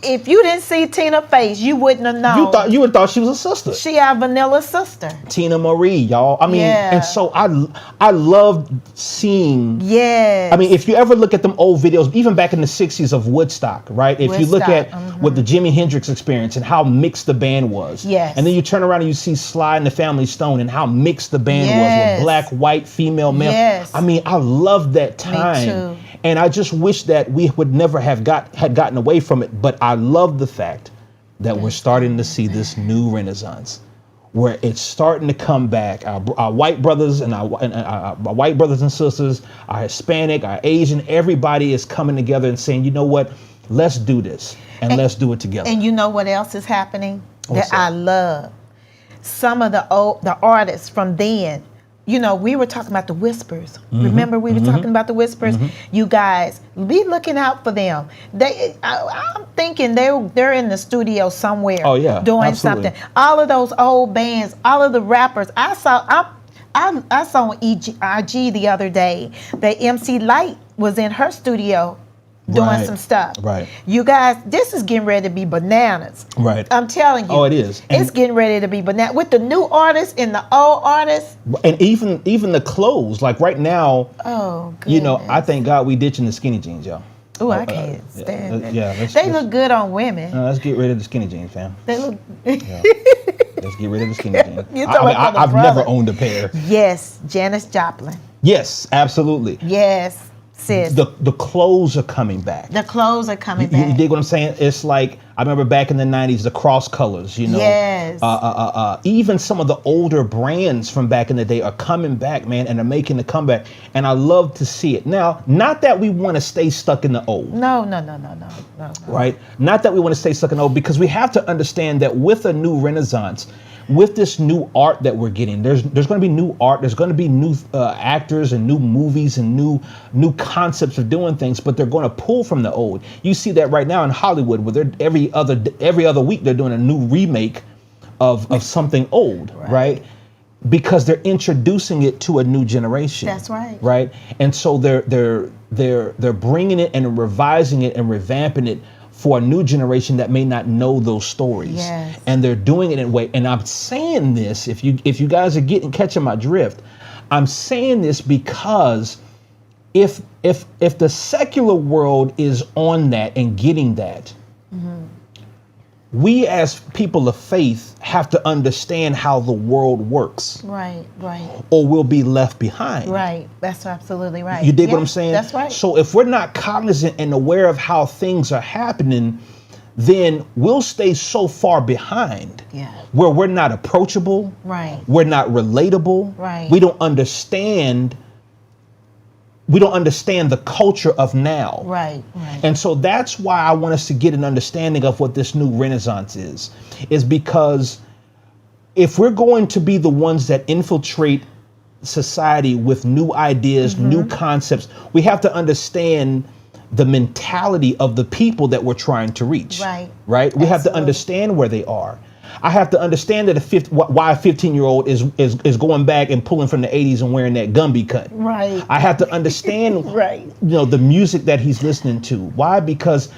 Speaker 2: If you didn't see Tina's face, you wouldn't have known.
Speaker 1: You would thought she was a sister.
Speaker 2: She our vanilla sister.
Speaker 1: Tina Marie, y'all. I mean, and so I loved seeing.
Speaker 2: Yes.
Speaker 1: I mean, if you ever look at them old videos, even back in the 60s of Woodstock, right? If you look at with the Jimi Hendrix experience and how mixed the band was.
Speaker 2: Yes.
Speaker 1: And then you turn around and you see Sly and the Family Stone and how mixed the band was with black, white, female, male.
Speaker 2: Yes.
Speaker 1: I mean, I loved that time.
Speaker 2: Me too.
Speaker 1: And I just wish that we would never had gotten away from it. But I love the fact that we're starting to see this new renaissance, where it's starting to come back. Our white brothers and our white brothers and sisters, our Hispanic, our Asian, everybody is coming together and saying, you know what, let's do this and let's do it together.
Speaker 2: And you know what else is happening that I love? Some of the artists from then. We were talking about the Whispers. Remember we were talking about the Whispers? You guys, be looking out for them. I'm thinking they're in the studio somewhere doing something. All of those old bands, all of the rappers. I saw on IG the other day that MC Light was in her studio doing some stuff.
Speaker 1: Right.
Speaker 2: You guys, this is getting ready to be bananas.
Speaker 1: Right.
Speaker 2: I'm telling you.
Speaker 1: Oh, it is.
Speaker 2: It's getting ready to be bananas. With the new artists and the old artists.
Speaker 1: And even the clothes. Like right now,
Speaker 2: goodness.
Speaker 1: I thank God we ditching the skinny jeans, y'all.
Speaker 2: Oh, I can't stand it.
Speaker 1: Yeah,
Speaker 2: they look good on women.
Speaker 1: Let's get rid of the skinny jeans, fam.
Speaker 2: They look.
Speaker 1: Let's get rid of the skinny jeans. I've never owned a pair.
Speaker 2: Yes, Janis Joplin.
Speaker 1: Yes, absolutely.
Speaker 2: Yes. Sis.
Speaker 1: The clothes are coming back.
Speaker 2: The clothes are coming back.
Speaker 1: You dig what I'm saying? It's like, I remember back in the 90s, the cross colors,
Speaker 2: Yes.
Speaker 1: Even some of the older brands from back in the day are coming back, man, and are making the comeback. And I love to see it. Now, not that we want to stay stuck in the old.
Speaker 2: No.
Speaker 1: Right? Not that we want to stay stuck in the old, because we have to understand that with a new renaissance, with this new art that we're getting, there's going to be new art. There's going to be new actors and new movies and new concepts of doing things, but they're going to pull from the old. You see that right now in Hollywood, where they're every other week they're doing a new remake of something old, right? Because they're introducing it to a new generation.
Speaker 2: That's right.
Speaker 1: Right, and so they're bringing it and revising it and revamping it for a new generation that may not know those stories.
Speaker 2: Yes.
Speaker 1: And they're doing it in a way, and I'm saying this, if you guys are catching my drift, I'm saying this because if the secular world is on that and getting that, we as people of faith have to understand how the world works.
Speaker 2: Right.
Speaker 1: Or we'll be left behind.
Speaker 2: Right. That's absolutely right.
Speaker 1: You dig what I'm saying?
Speaker 2: That's right.
Speaker 1: So if we're not cognizant and aware of how things are happening, then we'll stay so far behind.
Speaker 2: Yeah.
Speaker 1: Where we're not approachable.
Speaker 2: Right.
Speaker 1: We're not relatable.
Speaker 2: Right.
Speaker 1: We don't understand the culture of now.
Speaker 2: Right.
Speaker 1: And so that's why I want us to get an understanding of what this new Renaissance is because if we're going to be the ones that infiltrate society with new ideas, new concepts, we have to understand the mentality of the people that we're trying to reach. Right? We have to understand where they are. I have to understand that why a 15-year-old is going back and pulling from the 80s and wearing that Gumby cut.
Speaker 2: Right.
Speaker 1: I have to understand the music that he's listening to. Why? Because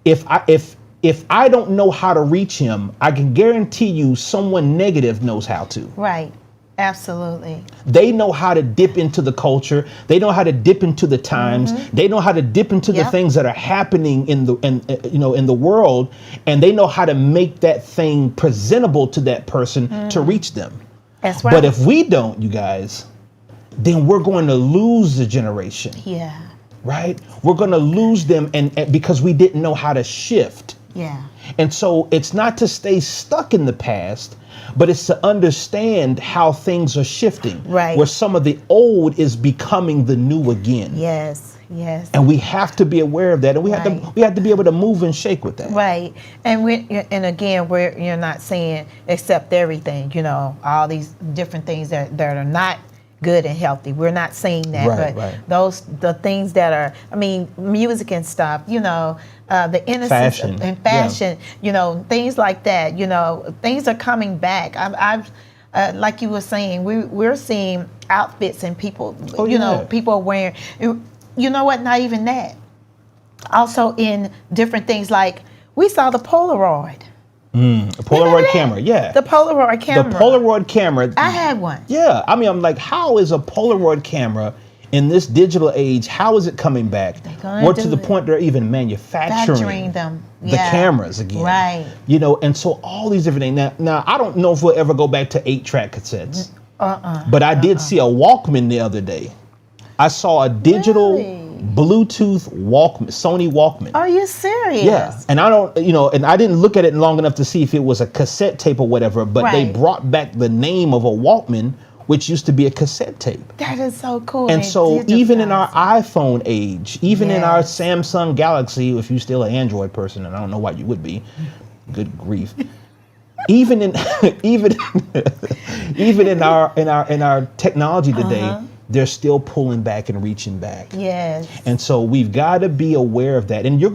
Speaker 1: if I don't know how to reach him, I can guarantee you someone negative knows how to.
Speaker 2: Right. Absolutely.
Speaker 1: They know how to dip into the culture. They know how to dip into the times. They know how to dip into the things that are happening in the world, and they know how to make that thing presentable to that person to reach them.
Speaker 2: That's right.
Speaker 1: But if we don't, you guys, then we're going to lose the generation.
Speaker 2: Yeah.
Speaker 1: Right? We're going to lose them and because we didn't know how to shift.
Speaker 2: Yeah.
Speaker 1: And so it's not to stay stuck in the past, but it's to understand how things are shifting.
Speaker 2: Right.
Speaker 1: Where some of the old is becoming the new again.
Speaker 2: Yes.
Speaker 1: And we have to be aware of that, and we have to be able to move and shake with that.
Speaker 2: Right. And you're not saying accept everything, all these different things that are not good and healthy. We're not saying that, the things that are, music and stuff, the innocence and fashion, things like that, things are coming back. I've like you were saying, we're seeing outfits and people, people are wearing, not even that. Also in different things, like we saw the Polaroid.
Speaker 1: A Polaroid camera, yeah.
Speaker 2: The Polaroid camera.
Speaker 1: The Polaroid camera.
Speaker 2: I had one.
Speaker 1: Yeah, I'm like, how is a Polaroid camera in this digital age? How is it coming back? Or to the point they're even manufacturing
Speaker 2: them,
Speaker 1: the cameras again.
Speaker 2: Right.
Speaker 1: And so all these different things. Now I don't know if we'll ever go back to 8-track cassettes. But I did see a Walkman the other day. I saw a digital Bluetooth Walkman, Sony Walkman.
Speaker 2: Are you serious?
Speaker 1: Yeah, and I don't, and I didn't look at it long enough to see if it was a cassette tape or whatever, but they brought back the name of a Walkman, which used to be a cassette tape.
Speaker 2: That is so cool.
Speaker 1: And so even in our iPhone age, even in our Samsung Galaxy, if you're still an Android person, and I don't know why you would be, good grief. even in our technology today, they're still pulling back and reaching back.
Speaker 2: Yes.
Speaker 1: And so we've got to be aware of that. And you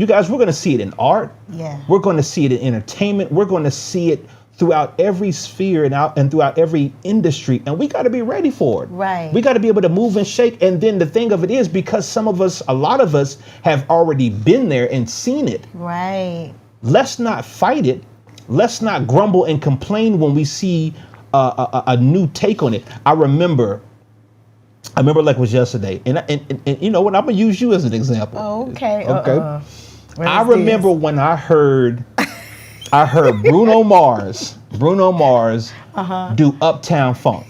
Speaker 1: guys, we're going to see it in art.
Speaker 2: Yeah.
Speaker 1: We're going to see it in entertainment. We're going to see it throughout every sphere and throughout every industry. And we got to be ready for it.
Speaker 2: Right.
Speaker 1: We got to be able to move and shake. And then the thing of it is, because a lot of us have already been there and seen it.
Speaker 2: Right.
Speaker 1: Let's not fight it. Let's not grumble and complain when we see a new take on it. I remember like it was yesterday, and you know what? I'm gonna use you as an example.
Speaker 2: Oh, okay.
Speaker 1: I remember when I heard Bruno Mars do Uptown Funk.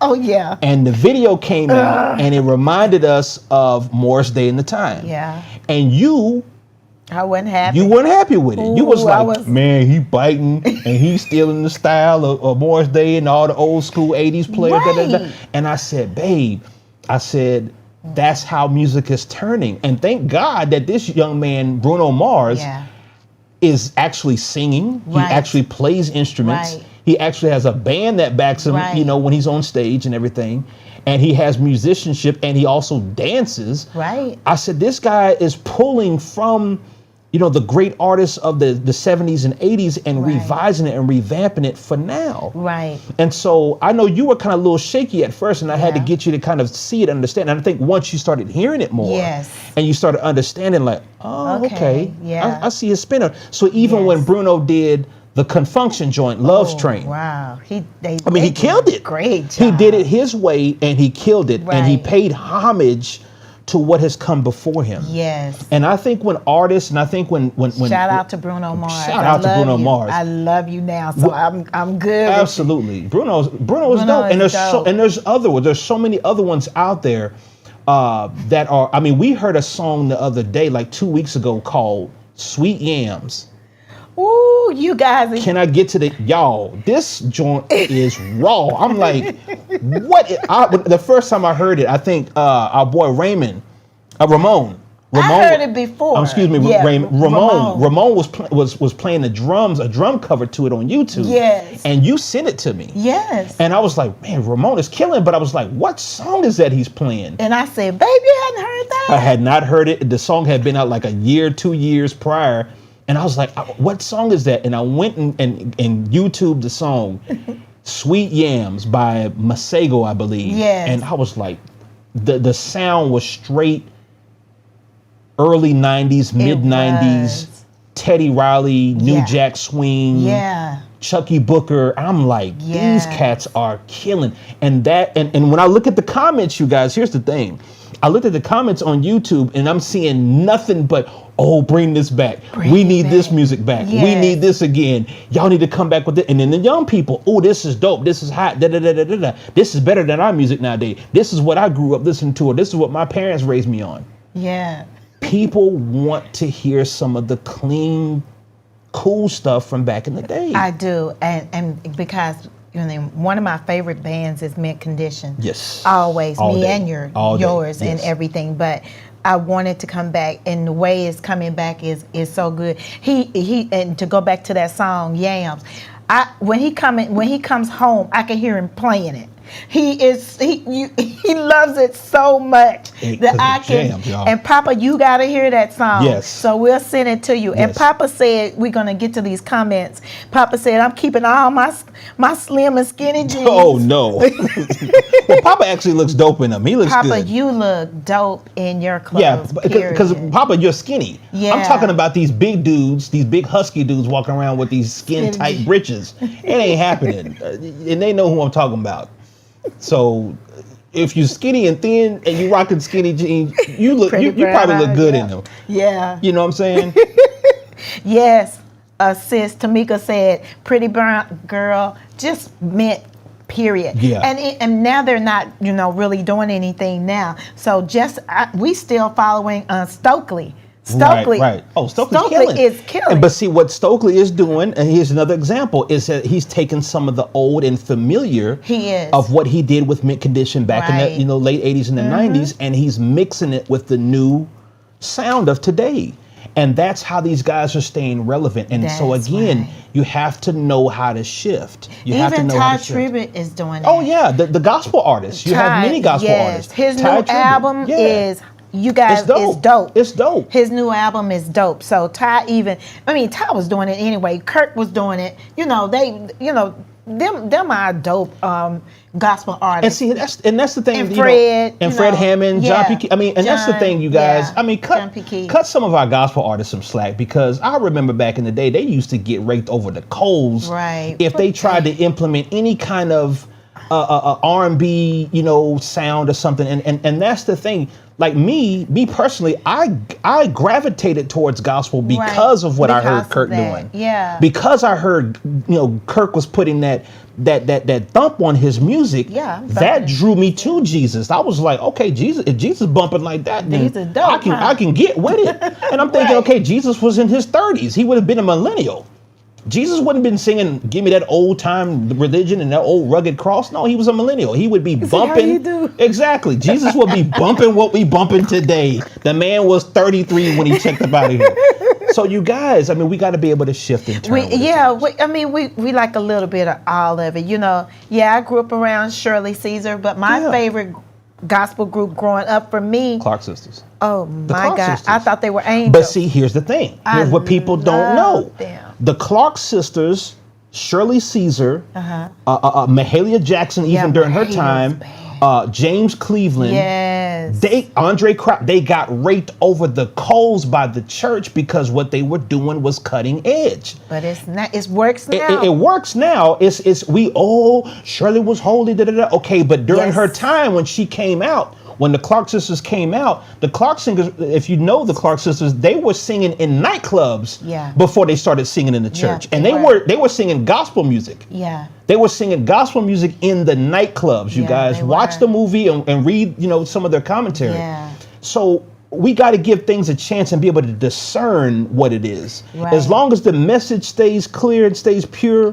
Speaker 2: Oh yeah.
Speaker 1: And the video came out, and it reminded us of Morris Day and the Time.
Speaker 2: Yeah.
Speaker 1: And
Speaker 2: I wasn't happy.
Speaker 1: You weren't happy with it.
Speaker 2: Ooh,
Speaker 1: you was like, man, he biting and he's stealing the style of Morris Day and all the old school 80s players.
Speaker 2: Right.
Speaker 1: And I said, babe, that's how music is turning. And thank God that this young man, Bruno Mars, is actually singing.
Speaker 2: Right.
Speaker 1: He actually plays instruments.
Speaker 2: Right.
Speaker 1: He actually has a band that backs him, when he's on stage and everything. And he has musicianship and he also dances.
Speaker 2: Right.
Speaker 1: I said, this guy is pulling from the great artists of the 70s and 80s and revising it and revamping it for now.
Speaker 2: Right.
Speaker 1: And so I know you were kind of a little shaky at first, and I had to get you to kind of see it, understand. And I think once you started hearing it more, and you started understanding, like, oh, okay.
Speaker 2: Yeah.
Speaker 1: I see his spinner. So even when Bruno did the Confunction joint, Love's Train.
Speaker 2: Wow. He
Speaker 1: killed it.
Speaker 2: Great job.
Speaker 1: He did it his way, and he killed it. And he paid homage to what has come before him.
Speaker 2: Yes.
Speaker 1: And I think when artists, and I think when
Speaker 2: shout out to Bruno Mars.
Speaker 1: Shout out to Bruno Mars.
Speaker 2: I love you now, so I'm good.
Speaker 1: Absolutely, Bruno is dope, and there's so many other ones out there that are. I mean, we heard a song the other day, like 2 weeks ago, called "Sweet Yams."
Speaker 2: Ooh, you guys!
Speaker 1: Can I get to y'all? This joint is raw. I'm like, what? The first time I heard it, I think our boy Ramon.
Speaker 2: I heard it before.
Speaker 1: Excuse me,
Speaker 2: yeah,
Speaker 1: Ramon was playing a drum cover to it on YouTube.
Speaker 2: Yes.
Speaker 1: And you sent it to me.
Speaker 2: Yes.
Speaker 1: And I was like, man, Ramon is killing. But I was like, what song is that he's playing?
Speaker 2: And I said, babe, you hadn't heard that?
Speaker 1: I had not heard it. The song had been out like a year, 2 years prior. And I was like, what song is that? And I went and YouTube the song, Sweet Yams by Masego, I believe.
Speaker 2: Yes.
Speaker 1: And I was like, the sound was straight early 90s, mid 90s, Teddy Riley, New Jack Swing, Chucky Booker. I'm like, these cats are killing. And when I look at the comments, you guys, here's the thing. I looked at the comments on YouTube and I'm seeing nothing but, oh, bring this back. We need this music back.
Speaker 2: Yes.
Speaker 1: We need this again. Y'all need to come back with it. And then the young people, oh, this is dope. This is hot. Da, da, da, da, da, da. This is better than our music nowadays. This is what I grew up listening to. Or this is what my parents raised me on.
Speaker 2: Yeah.
Speaker 1: People want to hear some of the clean, cool stuff from back in the day.
Speaker 2: I do. And because one of my favorite bands is Mint Condition.
Speaker 1: Yes.
Speaker 2: Always.
Speaker 1: All
Speaker 2: me
Speaker 1: day.
Speaker 2: and yours and everything. But I wanted to come back, and the way it's coming back is so good. He and to go back to that song, Yams. When he comes home, I can hear him playing it. He loves it so much that I can. Jam, and Papa, you gotta hear that song.
Speaker 1: Yes.
Speaker 2: So we'll send it to you. Yes. And Papa said, we're gonna get to these comments. Papa said, I'm keeping all my slim and skinny jeans.
Speaker 1: Oh no. Well, Papa actually looks dope in them. He looks
Speaker 2: Papa,
Speaker 1: good.
Speaker 2: Papa, you look dope in your clothes.
Speaker 1: Yeah, because Papa, you're skinny.
Speaker 2: Yeah.
Speaker 1: I'm talking about these big dudes, these big husky dudes walking around with these skin tight breeches. It ain't happening. And they know who I'm talking about. So if you're skinny and thin and you rocking skinny jeans, you probably look good in them.
Speaker 2: Yeah.
Speaker 1: You know what I'm saying?
Speaker 2: Yes. Sis Tamika said, pretty brown girl, just Mint, period.
Speaker 1: Yeah.
Speaker 2: And now they're not, really doing anything now. So we still following Stokely.
Speaker 1: Right. Oh, Stokely
Speaker 2: is killing.
Speaker 1: But see what Stokely is doing, and here's another example, is that he's taken some of the old and familiar of what he did with Mint Condition back in the late 80s and the 90s, and he's mixing it with the new sound of today. And that's how these guys are staying relevant. And so again, you have to know how to shift.
Speaker 2: Even Ty Tribbett is doing that.
Speaker 1: Oh yeah, the gospel artists. You have many gospel artists.
Speaker 2: His new album is, you guys, it's dope.
Speaker 1: It's dope.
Speaker 2: His new album is dope. So Ty was doing it anyway. Kirk was doing it. Them are dope gospel artists.
Speaker 1: And see, that's the thing.
Speaker 2: And Fred,
Speaker 1: Fred Hammond, John P. That's the thing, you guys.
Speaker 2: Yeah.
Speaker 1: Cut some of our gospel artists some slack, because I remember back in the day they used to get raked over the coals if they tried to implement any kind of R&B, sound or something. And that's the thing. Like me personally, I gravitated towards gospel because of what I heard Kirk doing.
Speaker 2: Yeah.
Speaker 1: Because I heard, Kirk was putting that thump on his music.
Speaker 2: Yeah.
Speaker 1: That drew me to Jesus. I was like, okay, if Jesus bumping like that, then
Speaker 2: dope,
Speaker 1: I can get with it. And I'm thinking, okay, Jesus was in his 30s. He would have been a millennial. Jesus wouldn't have been singing, give me that old time religion and that old rugged cross. No, he was a millennial. He would be bumping. Exactly. Jesus would be bumping what we bumping today. The man was 33 when he checked up out of here. So you guys, we got to be able to shift in turn.
Speaker 2: We like a little bit of all of it. I grew up around Shirley Caesar, but my favorite gospel group growing up for me,
Speaker 1: Clark Sisters.
Speaker 2: Oh my God, I thought they were angels.
Speaker 1: But see, here's the thing. Here's what people don't know. The Clark Sisters, Shirley Caesar, Mahalia Jackson, even during her time, James Cleveland, Andre Crouch, they got raked over the coals by the church because what they were doing was cutting edge.
Speaker 2: But it's not. It works now.
Speaker 1: It works now. Shirley was holy. Da, da, da. Okay, but during her time when she came out, when the Clark sisters came out, the Clark singers, if you know the Clark sisters, they were singing in nightclubs before they started singing in the church. And they were singing gospel music.
Speaker 2: Yeah.
Speaker 1: They were singing gospel music in the nightclubs. You guys watch the movie and read, some of their commentary.
Speaker 2: Yeah.
Speaker 1: So we got to give things a chance and be able to discern what it is.
Speaker 2: Right.
Speaker 1: As long as the message stays clear and stays pure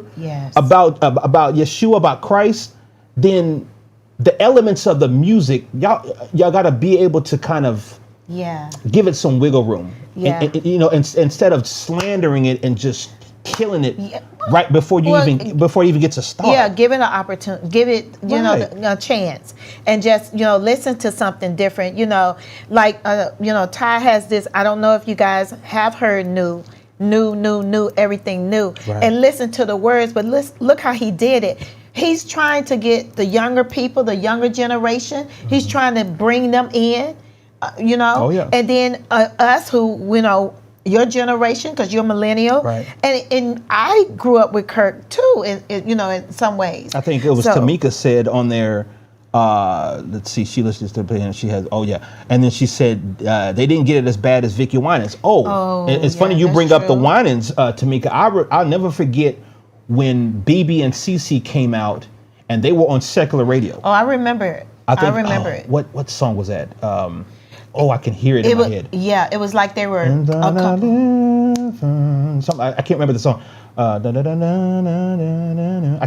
Speaker 1: about Yeshua, about Christ, then the elements of the music, y'all got to be able to kind of give it some wiggle room. And, instead of slandering it and just killing it right before you even get to start.
Speaker 2: Yeah, give it an opportunity, give it a chance, and just listen to something different. Like Ty has this. I don't know if you guys have heard new, everything new, and listen to the words. But look how he did it. He's trying to get the younger people, the younger generation. He's trying to bring them in. And then us who your generation, because you're millennial, and I grew up with Kirk too, in some ways.
Speaker 1: I think it was Tamika said on there. Let's see, she listens to it and she has. And then she said they didn't get it as bad as Vicky Winans. It's funny you bring up the Winans, Tamika. I'll never forget when BB and CC came out, and they were on secular radio.
Speaker 2: Oh, I remember it. I remember it.
Speaker 1: What song was that? I can hear it in my head.
Speaker 2: Yeah, it was like they were
Speaker 1: a couple. I can't remember the song. I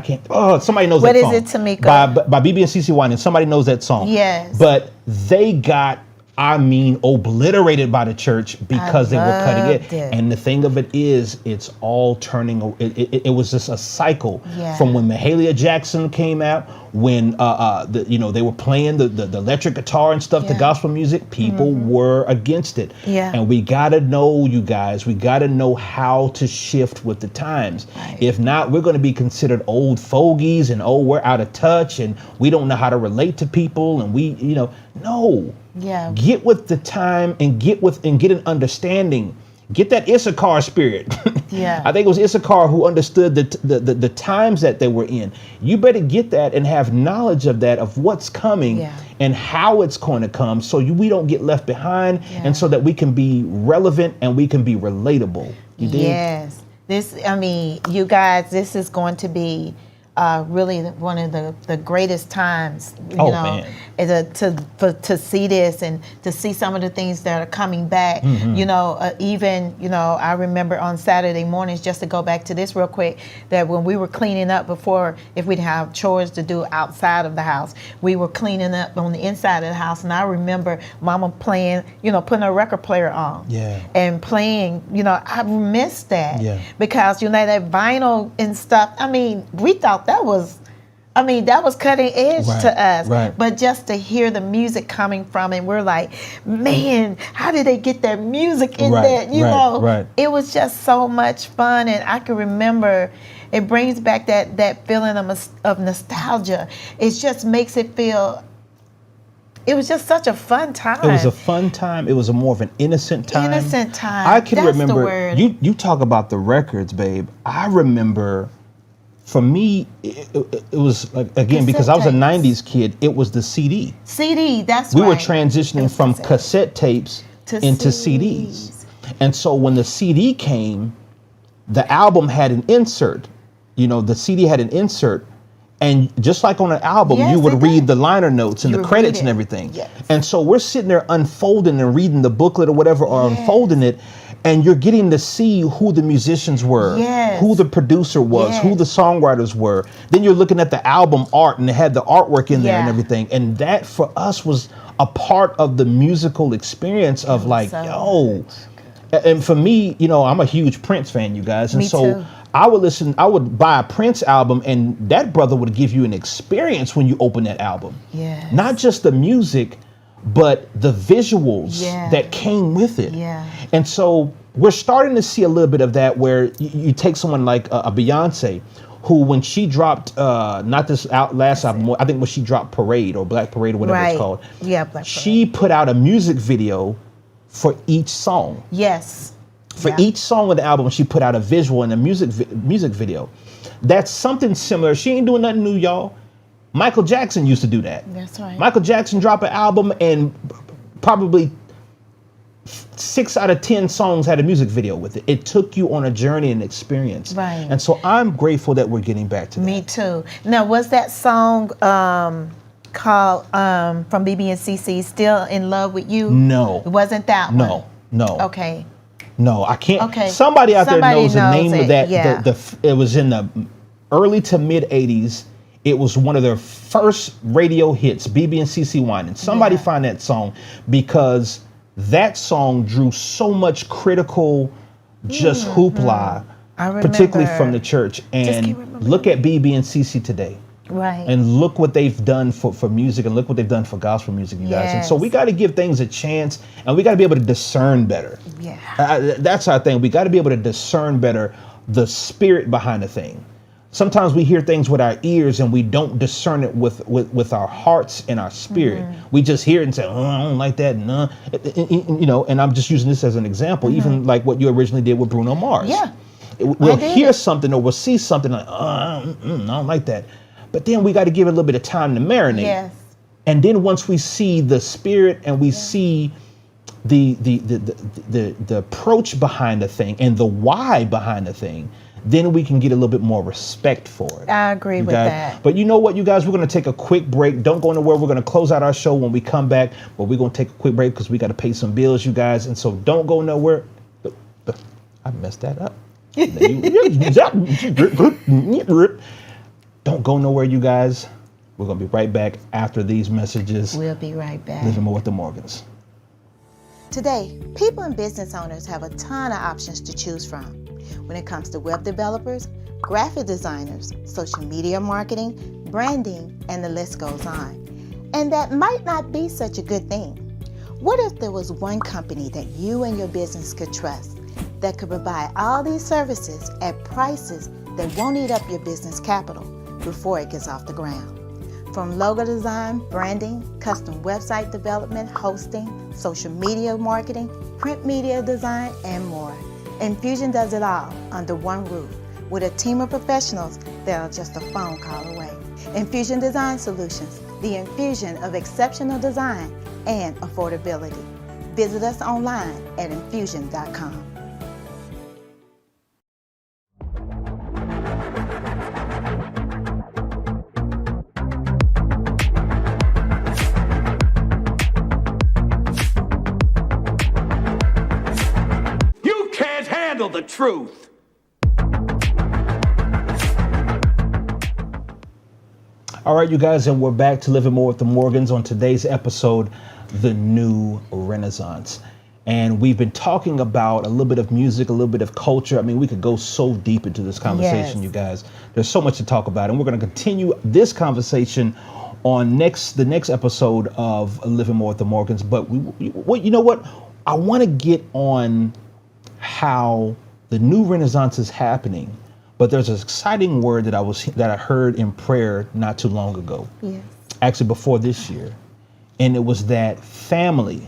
Speaker 1: can't. Somebody knows that song.
Speaker 2: What is it, Tamika?
Speaker 1: By BB and CC Winans. Somebody knows that song.
Speaker 2: Yes.
Speaker 1: But they got, obliterated by the church because they were cutting it. And the thing of it is, it's all turning. It was just a cycle from when Mahalia Jackson came out, when they were playing the electric guitar and stuff, the gospel music. People were against it. And we gotta know, you guys. We gotta know how to shift with the times. Right. If not, we're going to be considered old fogies and we're out of touch and we don't know how to relate to people and no.
Speaker 2: Yeah.
Speaker 1: Get with the time and get an understanding. Get that Issachar spirit. I think it was Issachar who understood the times that they were in. You better get that and have knowledge of that, of what's coming and how it's going to come, so we don't get left behind, and so that we can be relevant and we can be relatable. You dig?
Speaker 2: Yes. You guys, this is going to be really one of the greatest times,
Speaker 1: man.
Speaker 2: To see this and to see some of the things that are coming back. I remember on Saturday mornings, just to go back to this real quick, that when we were cleaning up before, if we'd have chores to do outside of the house, we were cleaning up on the inside of the house, and I remember Mama playing, putting a record player on and playing. I missed that because that vinyl and stuff. We thought that was cutting edge to us. Right. But just to hear the music coming from it, we're like, man, how did they get that music in there? It was just so much fun. And I can remember, it brings back that feeling of nostalgia. It just makes it feel, it was just such a fun time.
Speaker 1: It was a fun time. It was more of an innocent time.
Speaker 2: Innocent time.
Speaker 1: I can remember, you talk about the records, babe. I remember, for me, it was, again, because I was a 90s kid, it was the CD.
Speaker 2: That's
Speaker 1: we were transitioning from cassette tapes into CDs. And so when the CD came, the album had an insert. The CD had an insert. And just like on an album, you would read the liner notes and the credits and everything. Yes. And so we're sitting there unfolding and reading the booklet or whatever, or unfolding it. And you're getting to see who the musicians were, who the producer was, who the songwriters were. Then you're looking at the album art, and they had the artwork in there and everything. And that for us was a part of the musical experience of And for me, I'm a huge Prince fan, you guys. And so I would buy a Prince album, and that brother would give you an experience when you open that album.
Speaker 2: Yes.
Speaker 1: Not just the music, but the visuals that came with it.
Speaker 2: Yeah.
Speaker 1: And so we're starting to see a little bit of that, where you take someone like a Beyonce, who, when she dropped, not this last album, I think when she dropped Parade or Black Parade or whatever it's called.
Speaker 2: Yeah, Black Parade.
Speaker 1: She put out a music video for each song.
Speaker 2: Yes.
Speaker 1: For each song of the album, she put out a visual and a music video. That's something similar. She ain't doing nothing new, y'all. Michael Jackson used to do that.
Speaker 2: That's right.
Speaker 1: Michael Jackson dropped an album and probably 6 out of 10 songs had a music video with it. It took you on a journey and experience.
Speaker 2: Right.
Speaker 1: And so I'm grateful that we're getting back to that.
Speaker 2: Me too. Now, was that song called from BB and CC, Still in Love with You?
Speaker 1: No.
Speaker 2: It wasn't that one?
Speaker 1: No.
Speaker 2: Okay.
Speaker 1: No, I can't.
Speaker 2: Okay.
Speaker 1: Somebody out there knows the name of that.
Speaker 2: Yeah.
Speaker 1: It was in the early to mid 80s. It was one of their first radio hits, BB and CC Wine. Somebody find that song, because that song drew so much critical hoopla, particularly from the church. And look at BB and CC today.
Speaker 2: Right.
Speaker 1: And look what they've done for music, and look what they've done for gospel music, you guys. And so we got to give things a chance, and we got to be able to discern better.
Speaker 2: Yeah.
Speaker 1: That's our thing. We got to be able to discern better the spirit behind the thing. Sometimes we hear things with our ears and we don't discern it with our hearts and our spirit. We just hear it and say, oh, I don't like that. No. You know, and I'm just using this as an example, even like what you originally did with Bruno Mars.
Speaker 2: Yeah.
Speaker 1: We'll hear something or we'll see something like, oh, I don't like that. But then we got to give it a little bit of time to marinate.
Speaker 2: Yes.
Speaker 1: And then once we see the spirit and we see the approach behind the thing and the why behind the thing, then we can get a little bit more respect for it.
Speaker 2: I agree with that.
Speaker 1: But you know what, you guys, we're going to take a quick break. Don't go anywhere. We're going to close out our show when we come back, but we're going to take a quick break because we got to pay some bills, you guys. And so don't go nowhere. I messed that up. Don't go nowhere, you guys. We're going to be right back after these messages.
Speaker 2: We'll be right back.
Speaker 1: Living More with the Morgans.
Speaker 2: Today, people and business owners have a ton of options to choose from. When it comes to web developers, graphic designers, social media marketing, branding, and the list goes on. And that might not be such a good thing. What if there was one company that you and your business could trust that could provide all these services at prices that won't eat up your business capital before it gets off the ground? From logo design, branding, custom website development, hosting, social media marketing, print media design, and more. Infusion does it all under one roof with a team of professionals that are just a phone call away. Infusion Design Solutions, the infusion of exceptional design and affordability. Visit us online at infusion.com.
Speaker 3: The truth.
Speaker 1: All right, you guys, and we're back to Living More with the Morgans on today's episode, The New Renaissance. And we've been talking about a little bit of music, a little bit of culture. I mean, we could go so deep into this conversation, you guys. There's so much to talk about, and we're going to continue this conversation on the next episode of Living More with the Morgans. But you know what? I want to get on how the new Renaissance is happening, but there's an exciting word that I heard in prayer not too long ago.
Speaker 2: Yes.
Speaker 1: Actually, before this year, and it was that family.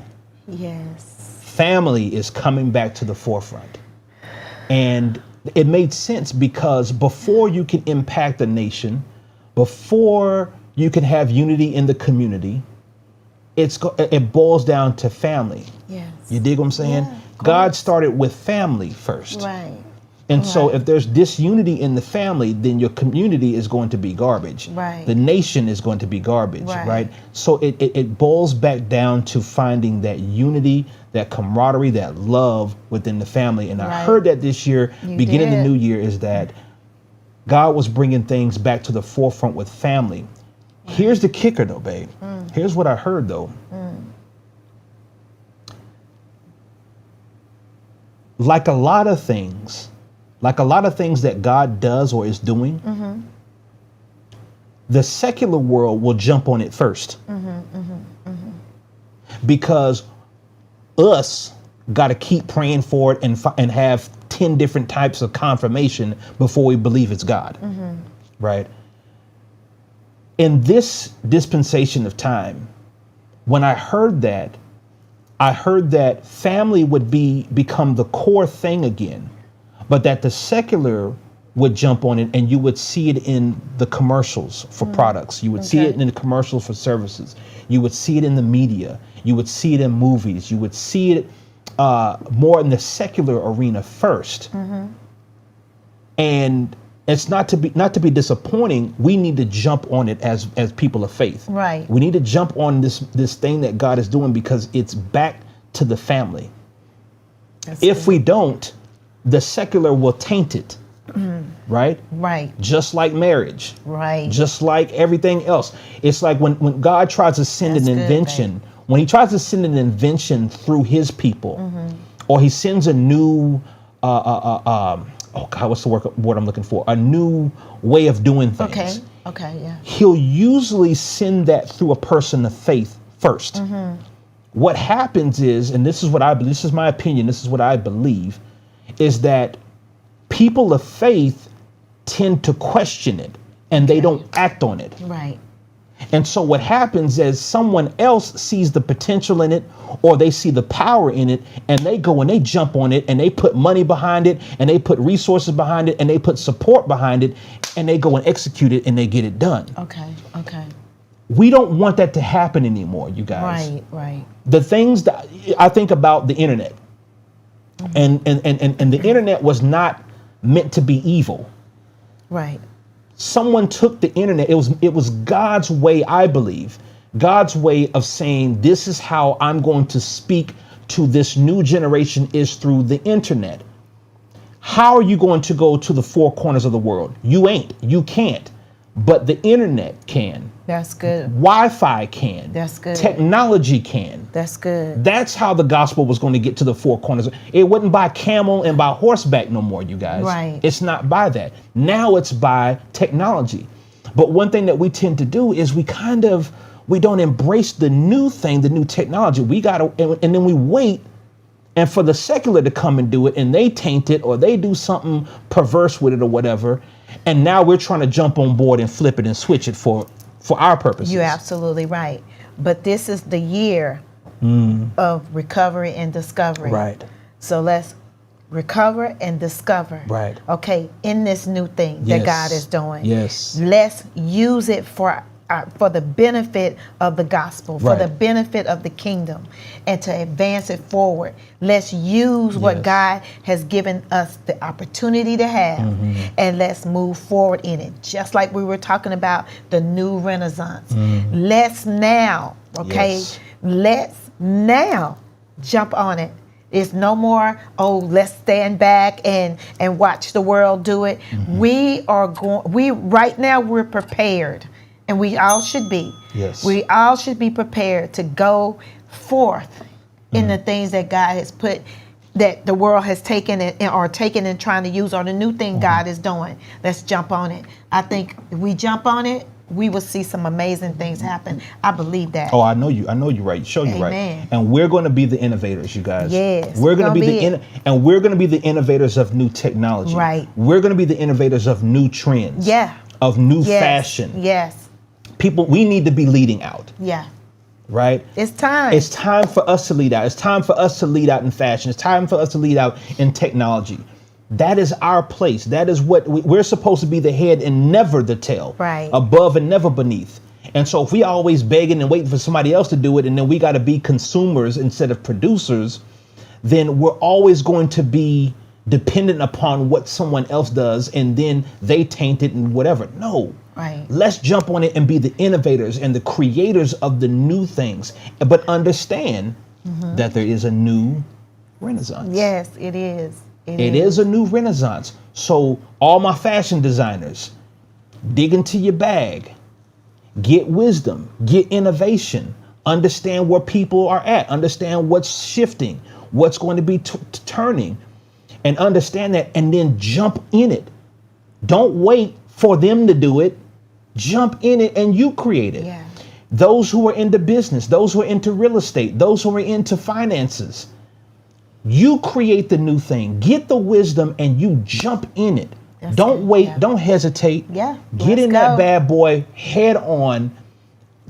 Speaker 2: Yes.
Speaker 1: Family is coming back to the forefront, and it made sense because before you can impact a nation, before you can have unity in the community, it boils down to family.
Speaker 2: Yes.
Speaker 1: You dig what I'm saying?
Speaker 2: Yeah,
Speaker 1: God started with family first.
Speaker 2: Right.
Speaker 1: And so if there's disunity in the family, then your community is going to be garbage.
Speaker 2: Right.
Speaker 1: The nation is going to be garbage, right? So it boils back down to finding that unity, that camaraderie, that love within the family. And I heard that this year, beginning the new year, is that God was bringing things back to the forefront with family. Here's the kicker though, babe. Here's what I heard though. Like a lot of things that God does or is doing, the secular world will jump on it first. Because us got to keep praying for it and have 10 different types of confirmation before we believe it's God, right? In this dispensation of time, when I heard that family would become the core thing again, but that the secular would jump on it, and you would see it in the commercials for products. You would see it in the commercials for services. You would see it in the media. You would see it in movies. You would see it more in the secular arena first. And it's not to be disappointing. We need to jump on it as people of faith.
Speaker 2: Right.
Speaker 1: We need to jump on this thing that God is doing, because it's back to the family. If we don't, the secular will taint it. Right?
Speaker 2: Right.
Speaker 1: Just like marriage.
Speaker 2: Right.
Speaker 1: Just like everything else. It's like when God tries to send an invention, when he tries to send an invention through his people, or he sends a new, what's the word I'm looking for? A new way of doing things.
Speaker 2: Okay, yeah.
Speaker 1: He'll usually send that through a person of faith first. What happens is, and this is what I believe, this is my opinion, this is what I believe, is that people of faith tend to question it, and they don't act on it.
Speaker 2: Right.
Speaker 1: And so what happens is someone else sees the potential in it, or they see the power in it, and they go and they jump on it, and they put money behind it, and they put resources behind it, and they put support behind it, and they go and execute it, and they get it done.
Speaker 2: Okay.
Speaker 1: We don't want that to happen anymore, you guys.
Speaker 2: Right.
Speaker 1: The things that I think about the internet, and the internet was not meant to be evil.
Speaker 2: Right.
Speaker 1: Someone took the internet. It was God's way, I believe, God's way of saying, this is how I'm going to speak to this new generation, is through the internet. How are you going to go to the four corners of the world? You can't. But the internet can.
Speaker 2: That's good.
Speaker 1: Wi-Fi can.
Speaker 2: That's good.
Speaker 1: Technology can.
Speaker 2: That's good.
Speaker 1: That's how the gospel was going to get to the four corners. It wasn't by camel and by horseback no more, you guys.
Speaker 2: Right.
Speaker 1: It's not by that. Now it's by technology. But one thing that we tend to do is we don't embrace the new thing, the new technology. And then we wait and for the secular to come and do it, and they taint it, or they do something perverse with it or whatever. And now we're trying to jump on board and flip it and switch it for our purposes.
Speaker 2: You're absolutely right. But this is the year of recovery and discovery.
Speaker 1: Right.
Speaker 2: So let's recover and discover.
Speaker 1: Right.
Speaker 2: Okay, in this new thing that God is doing.
Speaker 1: Yes.
Speaker 2: Let's use it for the benefit of the gospel, for the benefit of the kingdom, and to advance it forward. Let's use what God has given us the opportunity to have, and let's move forward in it. Just like we were talking about the new renaissance. Let's now, let's now jump on it. It's no more, let's stand back and watch the world do it. Right now we're prepared. And we all should be.
Speaker 1: Yes.
Speaker 2: We all should be prepared to go forth in the things that God has put, that the world has taken and trying to use, or the new thing God is doing. Let's jump on it. I think if we jump on it, we will see some amazing things happen. I believe that.
Speaker 1: Oh, I know you right. Show you right. And we're going to be the innovators, you guys.
Speaker 2: Yes.
Speaker 1: We're going to be we're going to be the innovators of new technology.
Speaker 2: Right.
Speaker 1: We're going to be the innovators of new trends.
Speaker 2: Yeah.
Speaker 1: Of new fashion.
Speaker 2: Yes.
Speaker 1: People, we need to be leading out.
Speaker 2: Yeah.
Speaker 1: Right?
Speaker 2: It's time.
Speaker 1: It's time for us to lead out. It's time for us to lead out in fashion. It's time for us to lead out in technology. That is our place. That is what we're supposed to be, the head and never the tail.
Speaker 2: Right.
Speaker 1: Above and never beneath. And so if we always begging and waiting for somebody else to do it, and then we got to be consumers instead of producers, then we're always going to be dependent upon what someone else does, and then they taint it and whatever. No.
Speaker 2: Right.
Speaker 1: Let's jump on it and be the innovators and the creators of the new things, but understand that there is a new renaissance.
Speaker 2: Yes, it is.
Speaker 1: It is a new renaissance. So all my fashion designers, dig into your bag, get wisdom, get innovation, understand where people are at, understand what's shifting, what's going to be turning, and understand that, and then jump in it. Don't wait for them to do it. Jump in it and you create it.
Speaker 2: Yeah.
Speaker 1: Those who are into business, those who are into real estate, those who are into finances, you create the new thing. Get the wisdom and you jump in it. Don't wait. Yeah. Don't hesitate.
Speaker 2: Yeah.
Speaker 1: Get in that bad boy head on.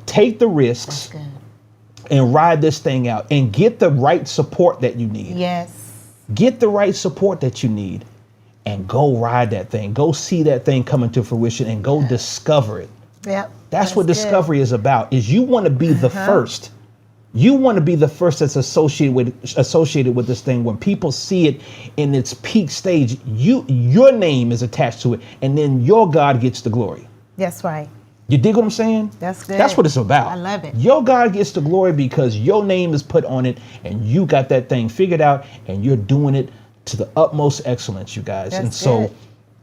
Speaker 1: Take the risks and ride this thing out, and get the right support that you need.
Speaker 2: Yes.
Speaker 1: Get the right support that you need. and go ride that thing. Go see that thing come into fruition and go discover it.
Speaker 2: Yep.
Speaker 1: That's what discovery is about. Is you want to be the first. You want to be the first that's associated with this thing. When people see it in its peak stage, your name is attached to it, and then your God gets the glory.
Speaker 2: That's right.
Speaker 1: You dig what I'm saying?
Speaker 2: That's good.
Speaker 1: That's what it's about.
Speaker 2: I love it.
Speaker 1: Your God gets the glory because your name is put on it, and you got that thing figured out, and you're doing it to the utmost excellence, you guys.
Speaker 2: That's
Speaker 1: and so
Speaker 2: good.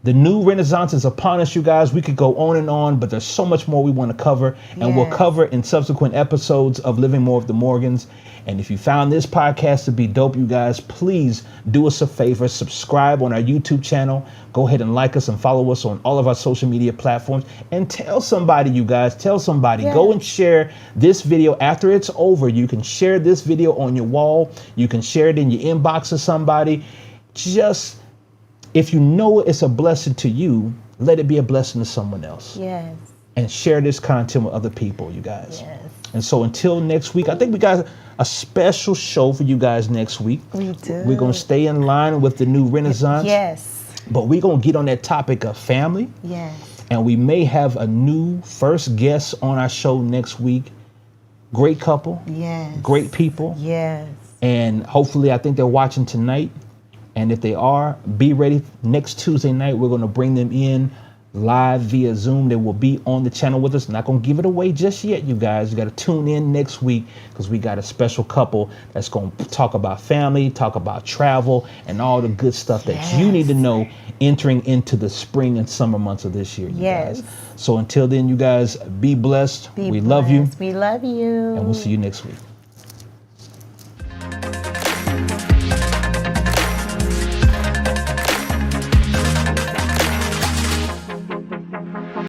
Speaker 1: the new Renaissance is upon us, you guys. We could go on, but there's so much more we want to cover, and we'll cover in subsequent episodes of Living More of the Morgans. And if you found this podcast to be dope, you guys, please do us a favor, subscribe on our YouTube channel. Go ahead and like us and follow us on all of our social media platforms, and tell somebody, you guys, tell somebody. Go and share this video after it's over. You can share this video on your wall. You can share it in your inbox to somebody. Just, if you know it's a blessing to you, let it be a blessing to someone else.
Speaker 2: Yes.
Speaker 1: And share this content with other people, you guys.
Speaker 2: Yes.
Speaker 1: And so until next week, I think we got a special show for you guys next week.
Speaker 2: We do.
Speaker 1: We're going to stay in line with the new Renaissance.
Speaker 2: Yes.
Speaker 1: But we're going to get on that topic of family.
Speaker 2: Yes.
Speaker 1: And we may have a new first guest on our show next week. Great couple.
Speaker 2: Yes.
Speaker 1: Great people.
Speaker 2: Yes.
Speaker 1: And hopefully, I think they're watching tonight. And if they are, be ready. Next Tuesday night, we're going to bring them in live via Zoom. They will be on the channel with us. Not going to give it away just yet, you guys. You got to tune in next week because we got a special couple that's going to talk about family, talk about travel, and all the good stuff that you need to know entering into the spring and summer months of this year, you guys. So until then, you guys, be blessed. We love you.
Speaker 2: We love you.
Speaker 1: And we'll see you next week.